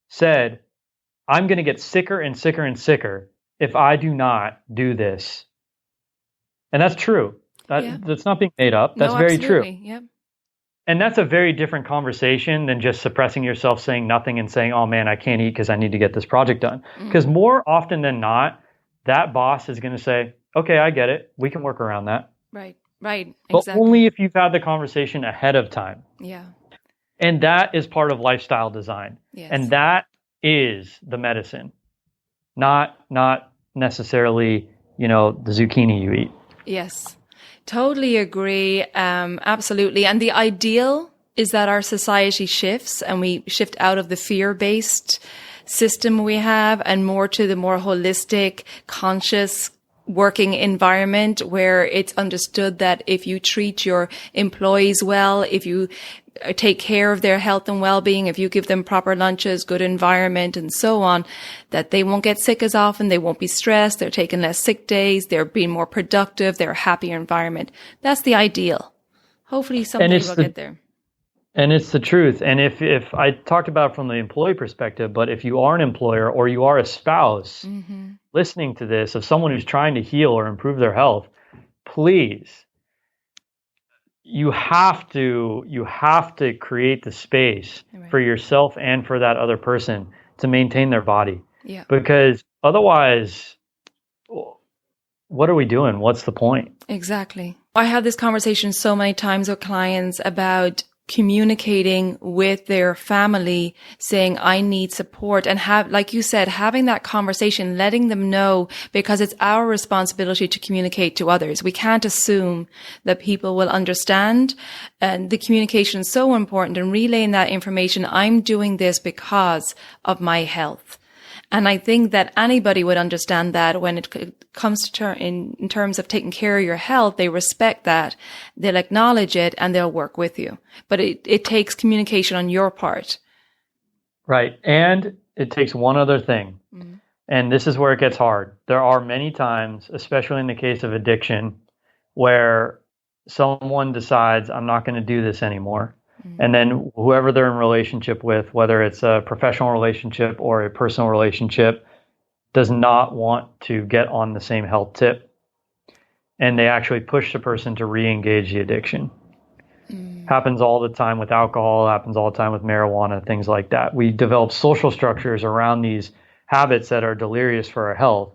said, I'm going to get sicker and sicker and sicker if I do not do this. And that's true. That's not being made up. That's very true. Yep. And that's a very different conversation than just suppressing yourself, saying nothing and saying, oh man, I can't eat because I need to get this project done. Because more often than not, that boss is going to say, okay, I get it. We can work around that. Right. Exactly. But only if you've had the conversation ahead of time. Yeah. And that is part of lifestyle design. Yes. And that is the medicine, not necessarily, the zucchini you eat. Yes. Totally agree. Absolutely. And the ideal is that our society shifts and we shift out of the fear-based system we have and more to the more holistic, conscious working environment where it's understood that if you treat your employees well, if you take care of their health and well-being, if you give them proper lunches, good environment, and so on, that they won't get sick as often, they won't be stressed, they're taking less sick days, they're being more productive, they're a happier environment. That's the ideal. Hopefully someday we'll get there. And it's the truth. And if I talked about it from the employee perspective, but if you are an employer or you are a spouse listening to this of someone who's trying to heal or improve their health, please, you have to create the space for yourself and for that other person to maintain their body. Yeah. Because otherwise, what are we doing? What's the point? Exactly. I have this conversation so many times with clients about communicating with their family, saying, I need support, and have, like you said, having that conversation, letting them know, because it's our responsibility to communicate to others. We can't assume that people will understand, and the communication is so important, and relaying that information. I'm doing this because of my health. And I think that anybody would understand that when it comes to in terms of taking care of your health, they respect that, they'll acknowledge it, and they'll work with you. But it takes communication on your part. Right. And it takes one other thing. Mm-hmm. And this is where it gets hard. There are many times, especially in the case of addiction, where someone decides, I'm not going to do this anymore. Mm-hmm. And then whoever they're in relationship with, whether it's a professional relationship or a personal relationship, does not want to get on the same health tip. And they actually push the person to re-engage the addiction. Mm-hmm. Happens all the time with alcohol, happens all the time with marijuana, things like that. We develop social structures around these habits that are delirious for our health.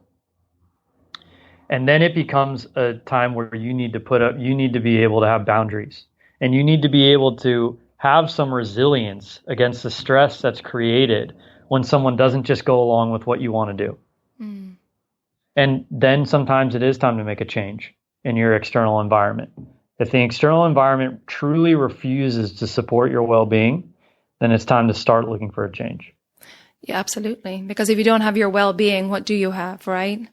And then it becomes a time where you need to be able to have boundaries. And you need to be able to have some resilience against the stress that's created when someone doesn't just go along with what you want to do. Mm. And then sometimes it is time to make a change in your external environment. If the external environment truly refuses to support your well-being, then it's time to start looking for a change. Yeah, absolutely. Because if you don't have your well-being, what do you have, right?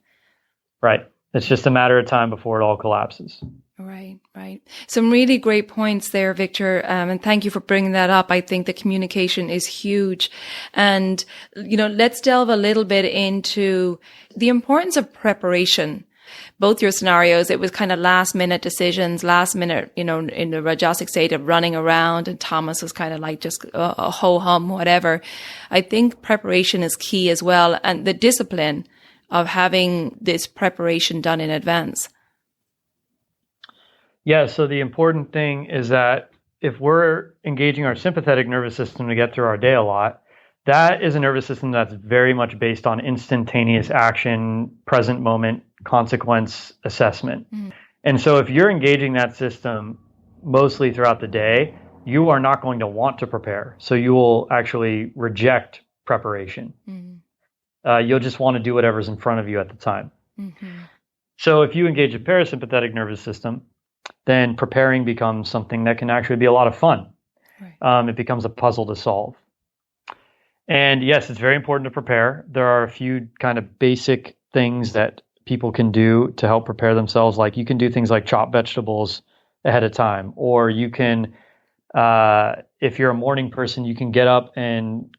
Right. It's just a matter of time before it all collapses. Right, right. Some really great points there, Victor. And thank you for bringing that up. I think the communication is huge. And, let's delve a little bit into the importance of preparation. Both your scenarios, it was kind of last minute decisions, last minute, in the Rajasic state of running around, and Thomas was kind of like just a ho-hum, whatever. I think preparation is key as well. And the discipline of having this preparation done in advance. Yeah, so the important thing is that if we're engaging our sympathetic nervous system to get through our day a lot, that is a nervous system that's very much based on instantaneous action, present moment, consequence assessment. Mm-hmm. And so if you're engaging that system mostly throughout the day, you are not going to want to prepare. So you will actually reject preparation. Mm-hmm. You'll just want to do whatever's in front of you at the time. Mm-hmm. So if you engage the parasympathetic nervous system, then preparing becomes something that can actually be a lot of fun. Right. It becomes a puzzle to solve. And yes, it's very important to prepare. There are a few kind of basic things that people can do to help prepare themselves. Like you can do things like chop vegetables ahead of time, or you can, if you're a morning person, you can get up and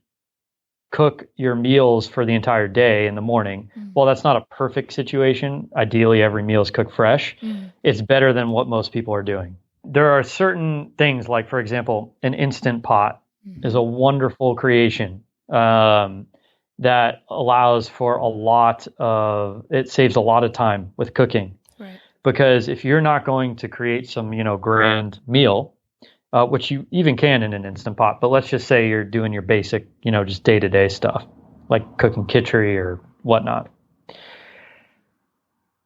cook your meals for the entire day in the morning. Mm. Well, that's not a perfect situation. Ideally, every meal is cooked fresh. Mm. It's better than what most people are doing. There are certain things like, for example, an Instant Pot is a wonderful creation that allows for it saves a lot of time with cooking. Right. Because if you're not going to create some, grand meal, which you even can in an Instant Pot, but let's just say you're doing your basic, just day-to-day stuff, like cooking khichdi or whatnot.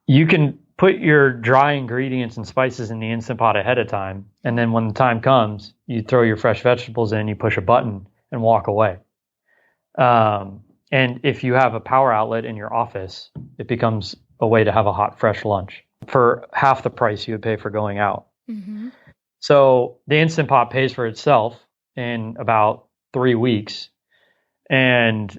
You can put your dry ingredients and spices in the Instant Pot ahead of time, and then when the time comes, you throw your fresh vegetables in, you push a button, and walk away. And if you have a power outlet in your office, it becomes a way to have a hot, fresh lunch for half the price you would pay for going out. Mm-hmm. So the Instant Pot pays for itself in about 3 weeks. And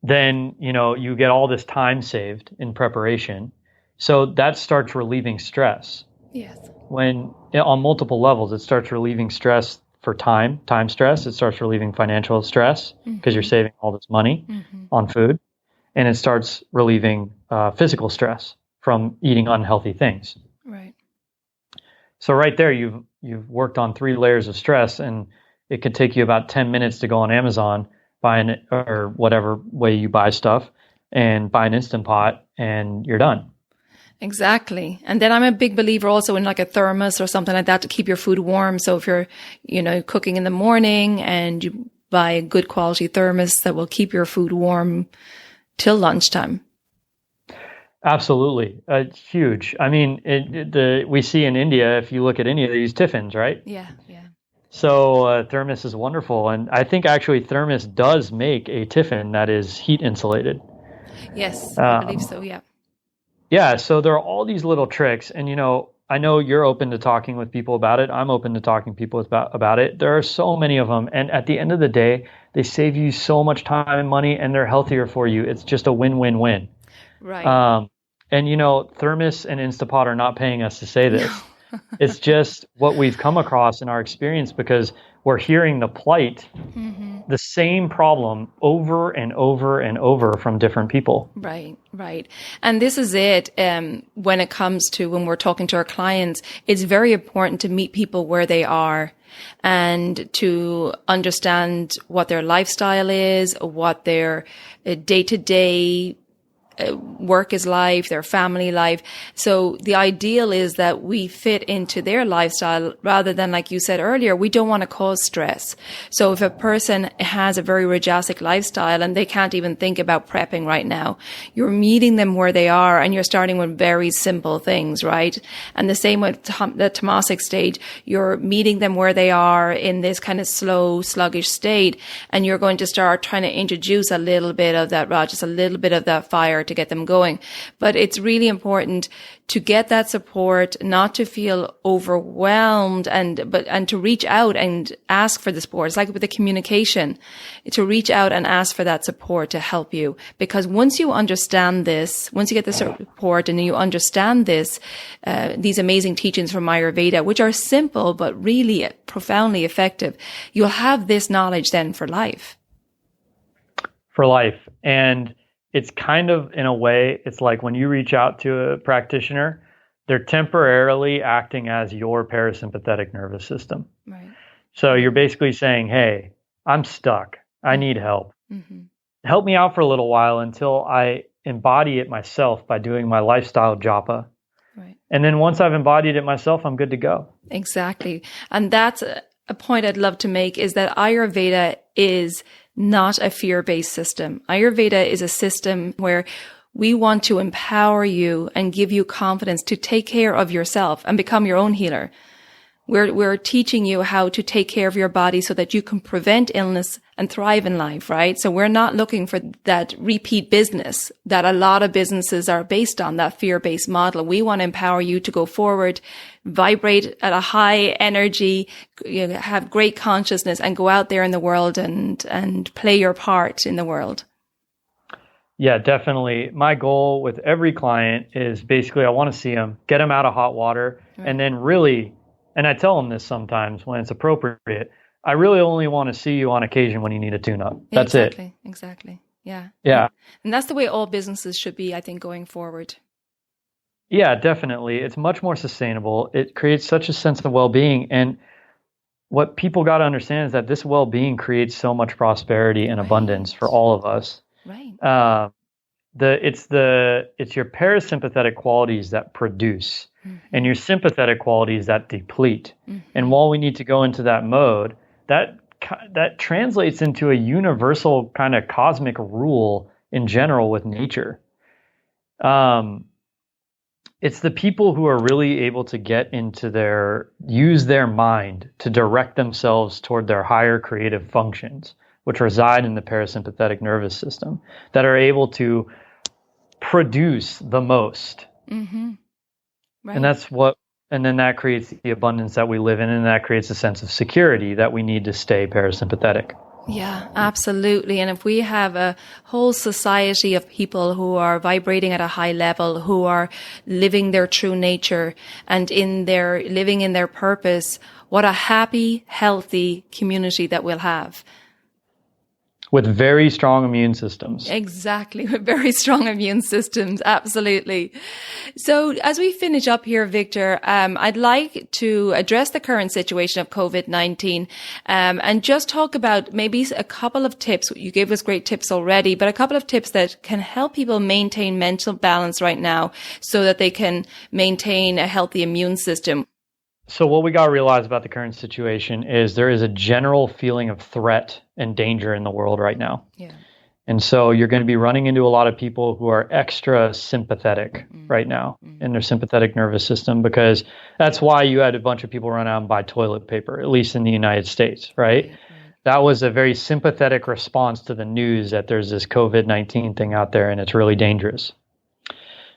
then, you get all this time saved in preparation. So that starts relieving stress. Yes. When on multiple levels, it starts relieving stress for time stress. It starts relieving financial stress because you're saving all this money on food. And it starts relieving physical stress from eating unhealthy things. Right. So right there, you've worked on 3 layers of stress, and it could take you about 10 minutes to go on Amazon, or whatever way you buy stuff, and buy an Instant Pot, and you're done. Exactly. And then I'm a big believer also in like a thermos or something like that to keep your food warm. So if you're, cooking in the morning and you buy a good quality thermos that will keep your food warm till lunchtime. Absolutely. It's huge. I mean, we see in India, if you look at India, they use tiffins, right? Yeah, yeah. So thermos is wonderful. And I think actually thermos does make a tiffin that is heat insulated. Yes, I believe so. Yeah. Yeah. So there are all these little tricks. And, I know you're open to talking with people about it. I'm open to talking to people about it. There are so many of them. And at the end of the day, they save you so much time and money, and they're healthier for you. It's just a win-win-win. Right. And, Thermos and Instapot are not paying us to say this. It's just what we've come across in our experience, because we're hearing the plight, the same problem over and over and over from different people. Right, right. And this is it. When it comes to when we're talking to our clients, it's very important to meet people where they are and to understand what their lifestyle is, what their day-to-day work is life, their family life. So the ideal is that we fit into their lifestyle rather than, like you said earlier, we don't want to cause stress. So if a person has a very rajasic lifestyle and they can't even think about prepping right now, you're meeting them where they are and you're starting with very simple things, right? And the same with the tamasic stage, you're meeting them where they are in this kind of slow, sluggish state, and you're going to start trying to introduce a little bit of that rajas, a little bit of that fire to get them going. But it's really important to get that support, not to feel overwhelmed and to reach out and ask for the support. It's like with the communication, to reach out and ask for that support to help you. Because once you understand this, once you get the support and you understand this, these amazing teachings from Ayurveda, which are simple but really profoundly effective, you'll have this knowledge then for life. For life. And it's kind of, in a way, it's like when you reach out to a practitioner, they're temporarily acting as your parasympathetic nervous system. Right. So you're basically saying, hey, I'm stuck. I need help. Help me out for a little while until I embody it myself by doing my lifestyle japa. Right. And then once I've embodied it myself, I'm good to go. Exactly. And that's a point I'd love to make, is that Ayurveda is not a fear-based system. Ayurveda is a system where we want to empower you and give you confidence to take care of yourself and become your own healer. We're teaching you how to take care of your body so that you can prevent illness and thrive in life, right? So we're not looking for that repeat business that a lot of businesses are based on, that fear-based model. We want to empower you to go forward, vibrate at a high energy, have great consciousness, and go out there in the world and play your part in the world. Yeah, definitely. My goal with every client is basically I want to see them, get them out of hot water, and then really, and I tell them this sometimes when it's appropriate, I really only want to see you on occasion when you need a tune-up. That's exactly, it. Exactly. Yeah. Yeah. And that's the way all businesses should be, I think, going forward. Yeah, definitely. It's much more sustainable. It creates such a sense of well-being. And what people got to understand is that this well-being creates so much prosperity and abundance for all of us. Right. It's your parasympathetic qualities that produce, and your sympathetic qualities that deplete. And while we need to go into that mode, that translates into a universal kind of cosmic rule in general with nature. It's the people who are really able to get into use their mind to direct themselves toward their higher creative functions, which reside in the parasympathetic nervous system, that are able to produce the most. Right. And then that creates the abundance that we live in, and that creates a sense of security that we need to stay parasympathetic. Yeah, absolutely. And if we have a whole society of people who are vibrating at a high level, who are living their true nature and living in their purpose, what a happy, healthy community that we'll have. With very strong immune systems. Exactly. With very strong immune systems. Absolutely. So as we finish up here, Victor, I'd like to address the current situation of COVID-19, and just talk about maybe a couple of tips. You gave us great tips already, but a couple of tips that can help people maintain mental balance right now so that they can maintain a healthy immune system. So what we got to realize about the current situation is there is a general feeling of threat and danger in the world right now. Yeah. And so you're going to be running into a lot of people who are extra sympathetic right now in their sympathetic nervous system, because that's why you had a bunch of people run out and buy toilet paper, at least in the United States, right? That was a very sympathetic response to the news that there's this COVID-19 thing out there and it's really dangerous.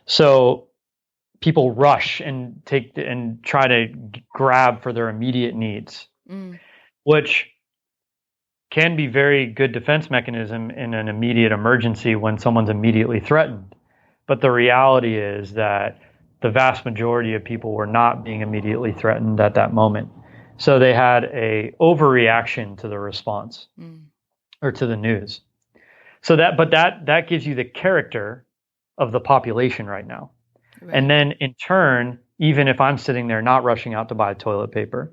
So people rush and try to grab for their immediate needs, which can be very good defense mechanism in an immediate emergency when someone's immediately threatened. But the reality is that the vast majority of people were not being immediately threatened at that moment. So they had a overreaction to the response or to the news. So that gives you the character of the population right now. Right. And then in turn, even if I'm sitting there not rushing out to buy toilet paper,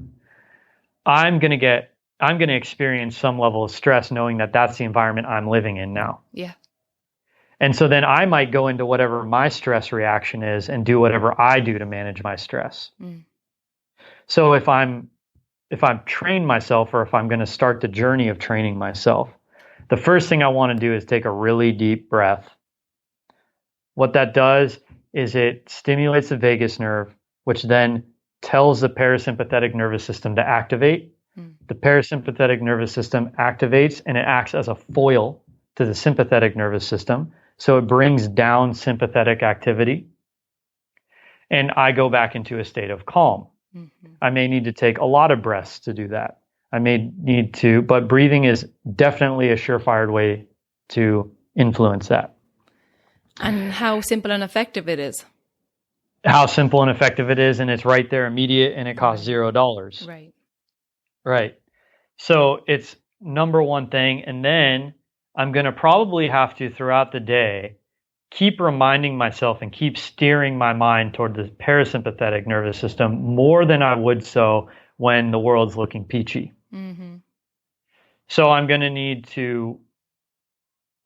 I'm going to experience some level of stress knowing that that's the environment I'm living in now. Yeah. And so then I might go into whatever my stress reaction is and do whatever I do to manage my stress. So if I'm trained myself, or if I'm going to start the journey of training myself, the first thing I want to do is take a really deep breath. What that does is it stimulates the vagus nerve, which then tells the parasympathetic nervous system to activate. The parasympathetic nervous system activates and it acts as a foil to the sympathetic nervous system. So it brings down sympathetic activity. And I go back into a state of calm. I may need to take a lot of breaths to do that. But breathing is definitely a surefire way to influence that. And how simple and effective it is. How simple and effective it is, and it's right there immediate, and it costs $0. Right. Right. So it's number one thing. And then I'm going to probably have to, throughout the day, keep reminding myself and keep steering my mind toward the parasympathetic nervous system more than I would so when the world's looking peachy. So I'm going to need to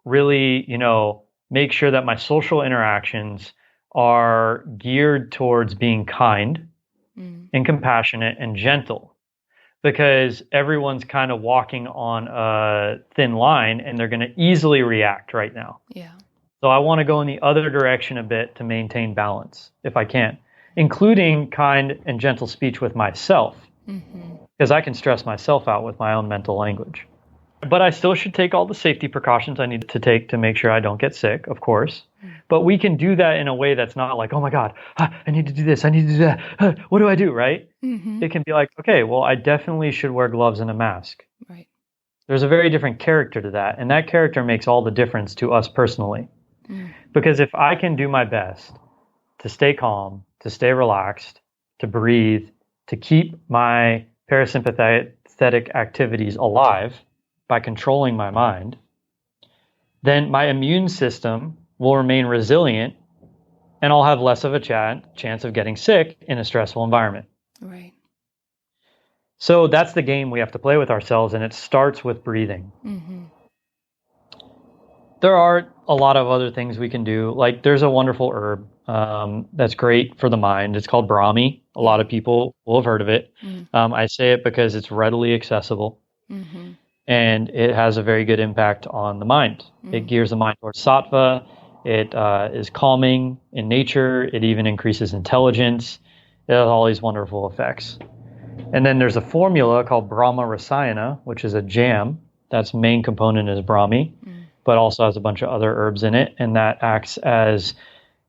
really, make sure that my social interactions are geared towards being kind and compassionate and gentle, because everyone's kind of walking on a thin line and they're going to easily react right now. Yeah. So I want to go in the other direction a bit to maintain balance if I can, including kind and gentle speech with myself, because I can stress myself out with my own mental language. But I still should take all the safety precautions I need to take to make sure I don't get sick, of course. But we can do that in a way that's not like, oh my God, I need to do this, I need to do that. What do I do, right? It can be like, okay, well, I definitely should wear gloves and a mask. Right. There's a very different character to that. And that character makes all the difference to us personally. Because if I can do my best to stay calm, to stay relaxed, to breathe, to keep my parasympathetic activities alive by controlling my mind, then my immune system will remain resilient and I'll have less of a chance of getting sick in a stressful environment. Right. So that's the game we have to play with ourselves, and it starts with breathing. There are a lot of other things we can do. Like there's a wonderful herb that's great for the mind. It's called Brahmi. A lot of people will have heard of it. I say it because it's readily accessible. And it has a very good impact on the mind. It gears the mind towards sattva. It is calming in nature. It even increases intelligence. It has all these wonderful effects. And then there's a formula called Brahma Rasayana, which is a jam. That's main component is Brahmi, but also has a bunch of other herbs in it. And that acts as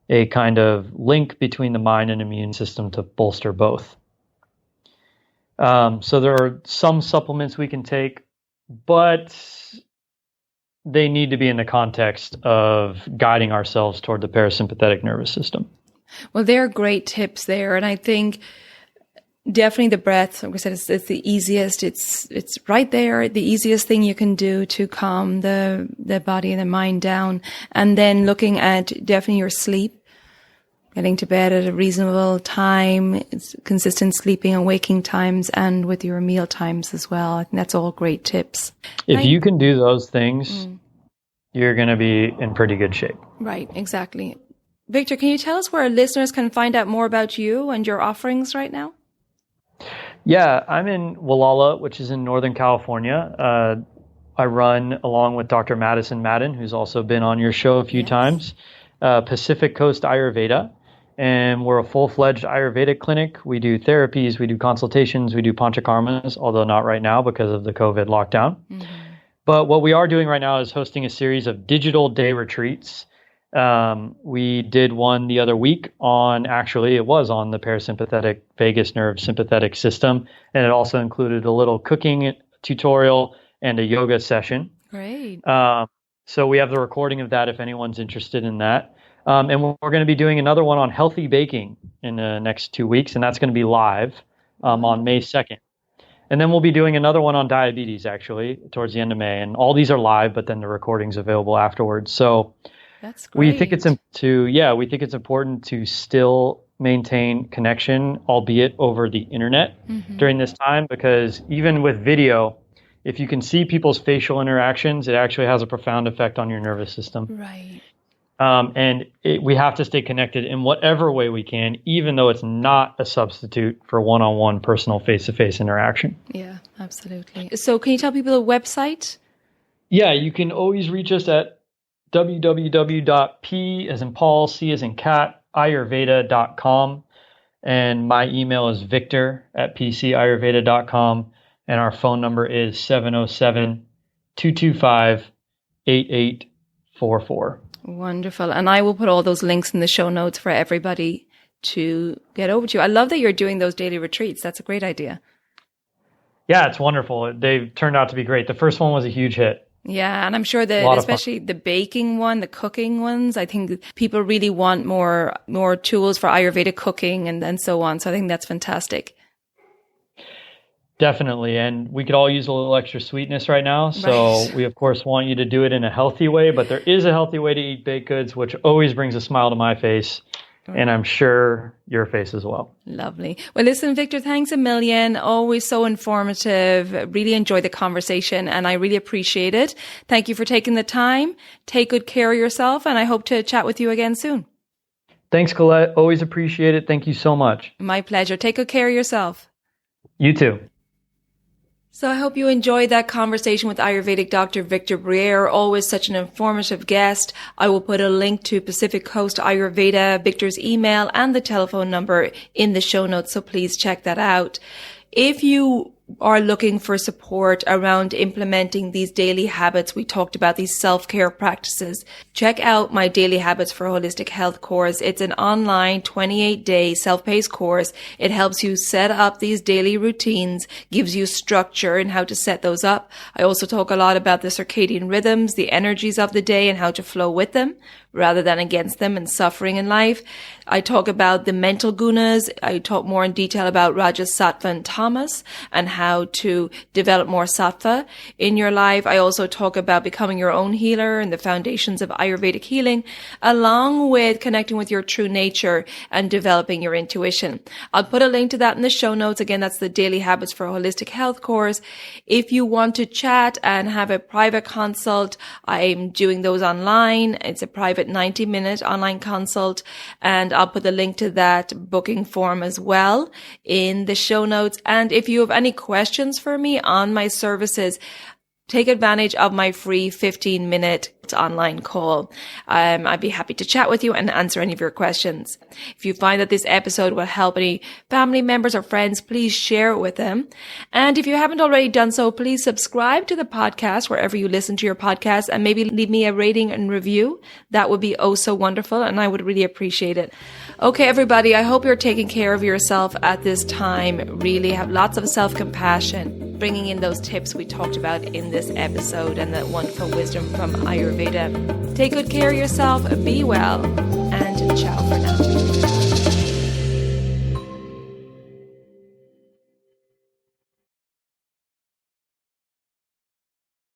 a kind of link between the mind and immune system to bolster both. So there are some supplements we can take, but they need to be in the context of guiding ourselves toward the parasympathetic nervous system. Well, there are great tips there. And I think definitely the breath, like I said, it's the easiest. It's right there, the easiest thing you can do to calm the body and the mind down. And then looking at definitely your sleep, getting to bed at a reasonable time, it's consistent sleeping and waking times, and with your meal times as well. I think that's all great tips. If you can do those things, you're going to be in pretty good shape. Right, exactly. Victor, can you tell us where our listeners can find out more about you and your offerings right now? Yeah, I'm in Wallala, which is in Northern California. I run along with Dr. Madison Madden, who's also been on your show a few times, Pacific Coast Ayurveda. And we're a full-fledged Ayurvedic clinic. We do therapies, we do consultations, we do panchakarmas, although not right now because of the COVID lockdown. Mm-hmm. But what we are doing right now is hosting a series of digital day retreats. We did one the other week it was on the parasympathetic vagus nerve sympathetic system. And it also included a little cooking tutorial and a yoga session. Great. So we have the recording of that if anyone's interested in that. And we're going to be doing another one on healthy baking in the next 2 weeks, and that's going to be live on May 2nd. And then we'll be doing another one on diabetes, actually, towards the end of May. And all these are live, but then the recording's available afterwards. So that's great. we think it's important to still maintain connection, albeit over the internet during this time, because even with video, if you can see people's facial interactions, it actually has a profound effect on your nervous system. Right. We have to stay connected in whatever way we can, even though it's not a substitute for one-on-one personal face-to-face interaction. Yeah, absolutely. So can you tell people the website? Yeah, you can always reach us at www.p as in Paul, C as in cat, ayurveda.com. And my email is victor@pcayurveda.com. And our phone number is 707-225-8844. Wonderful. And I will put all those links in the show notes for everybody to get over to. I love that you're doing those daily retreats. That's a great idea. Yeah, it's wonderful. They've turned out to be great. The first one was a huge hit. Yeah, and I'm sure that especially the baking one, the cooking ones, I think people really want more tools for Ayurvedic cooking and so on. So I think that's fantastic. Definitely. And we could all use a little extra sweetness right now. So we, of course, want you to do it in a healthy way. But there is a healthy way to eat baked goods, which always brings a smile to my face. And I'm sure your face as well. Lovely. Well, listen, Victor, thanks a million. Always so informative. Really enjoyed the conversation and I really appreciate it. Thank you for taking the time. Take good care of yourself and I hope to chat with you again soon. Thanks, Colette. Always appreciate it. Thank you so much. My pleasure. Take good care of yourself. You too. So I hope you enjoyed that conversation with Ayurvedic Doctor Victor Briere. Always such an informative guest. I will put a link to Pacific Coast Ayurveda, Victor's email and the telephone number in the show notes. So please check that out. If you are looking for support around implementing these daily habits, we talked about these self-care practices, check out my Daily Habits for Holistic Health course. It's an online 28-day self-paced course. It helps you set up these daily routines, gives you structure in how to set those up. I also talk a lot about the circadian rhythms, the energies of the day and how to flow with them rather than against them and suffering in life. I talk about the mental gunas. I talk more in detail about Rajas, Sattva and Tamas and how to develop more Sattva in your life. I also talk about becoming your own healer and the foundations of Ayurvedic healing, along with connecting with your true nature and developing your intuition. I'll put a link to that in the show notes. Again, that's the Daily Habits for Holistic Health course. If you want to chat and have a private consult, I'm doing those online. It's a private 90-minute online consult, and I'll put the link to that booking form as well in the show notes. And if you have any questions for me on my services, take advantage of my free 15-minute online call. I'd be happy to chat with you and answer any of your questions. If you find that this episode will help any family members or friends, please share it with them. And if you haven't already done so, please subscribe to the podcast wherever you listen to your podcast and maybe leave me a rating and review. That would be oh so wonderful and I would really appreciate it. Okay, everybody, I hope you're taking care of yourself at this time. Really have lots of self-compassion, bringing in those tips we talked about in this episode and that wonderful wisdom from Ayurveda. Take good care of yourself, be well, and ciao for now.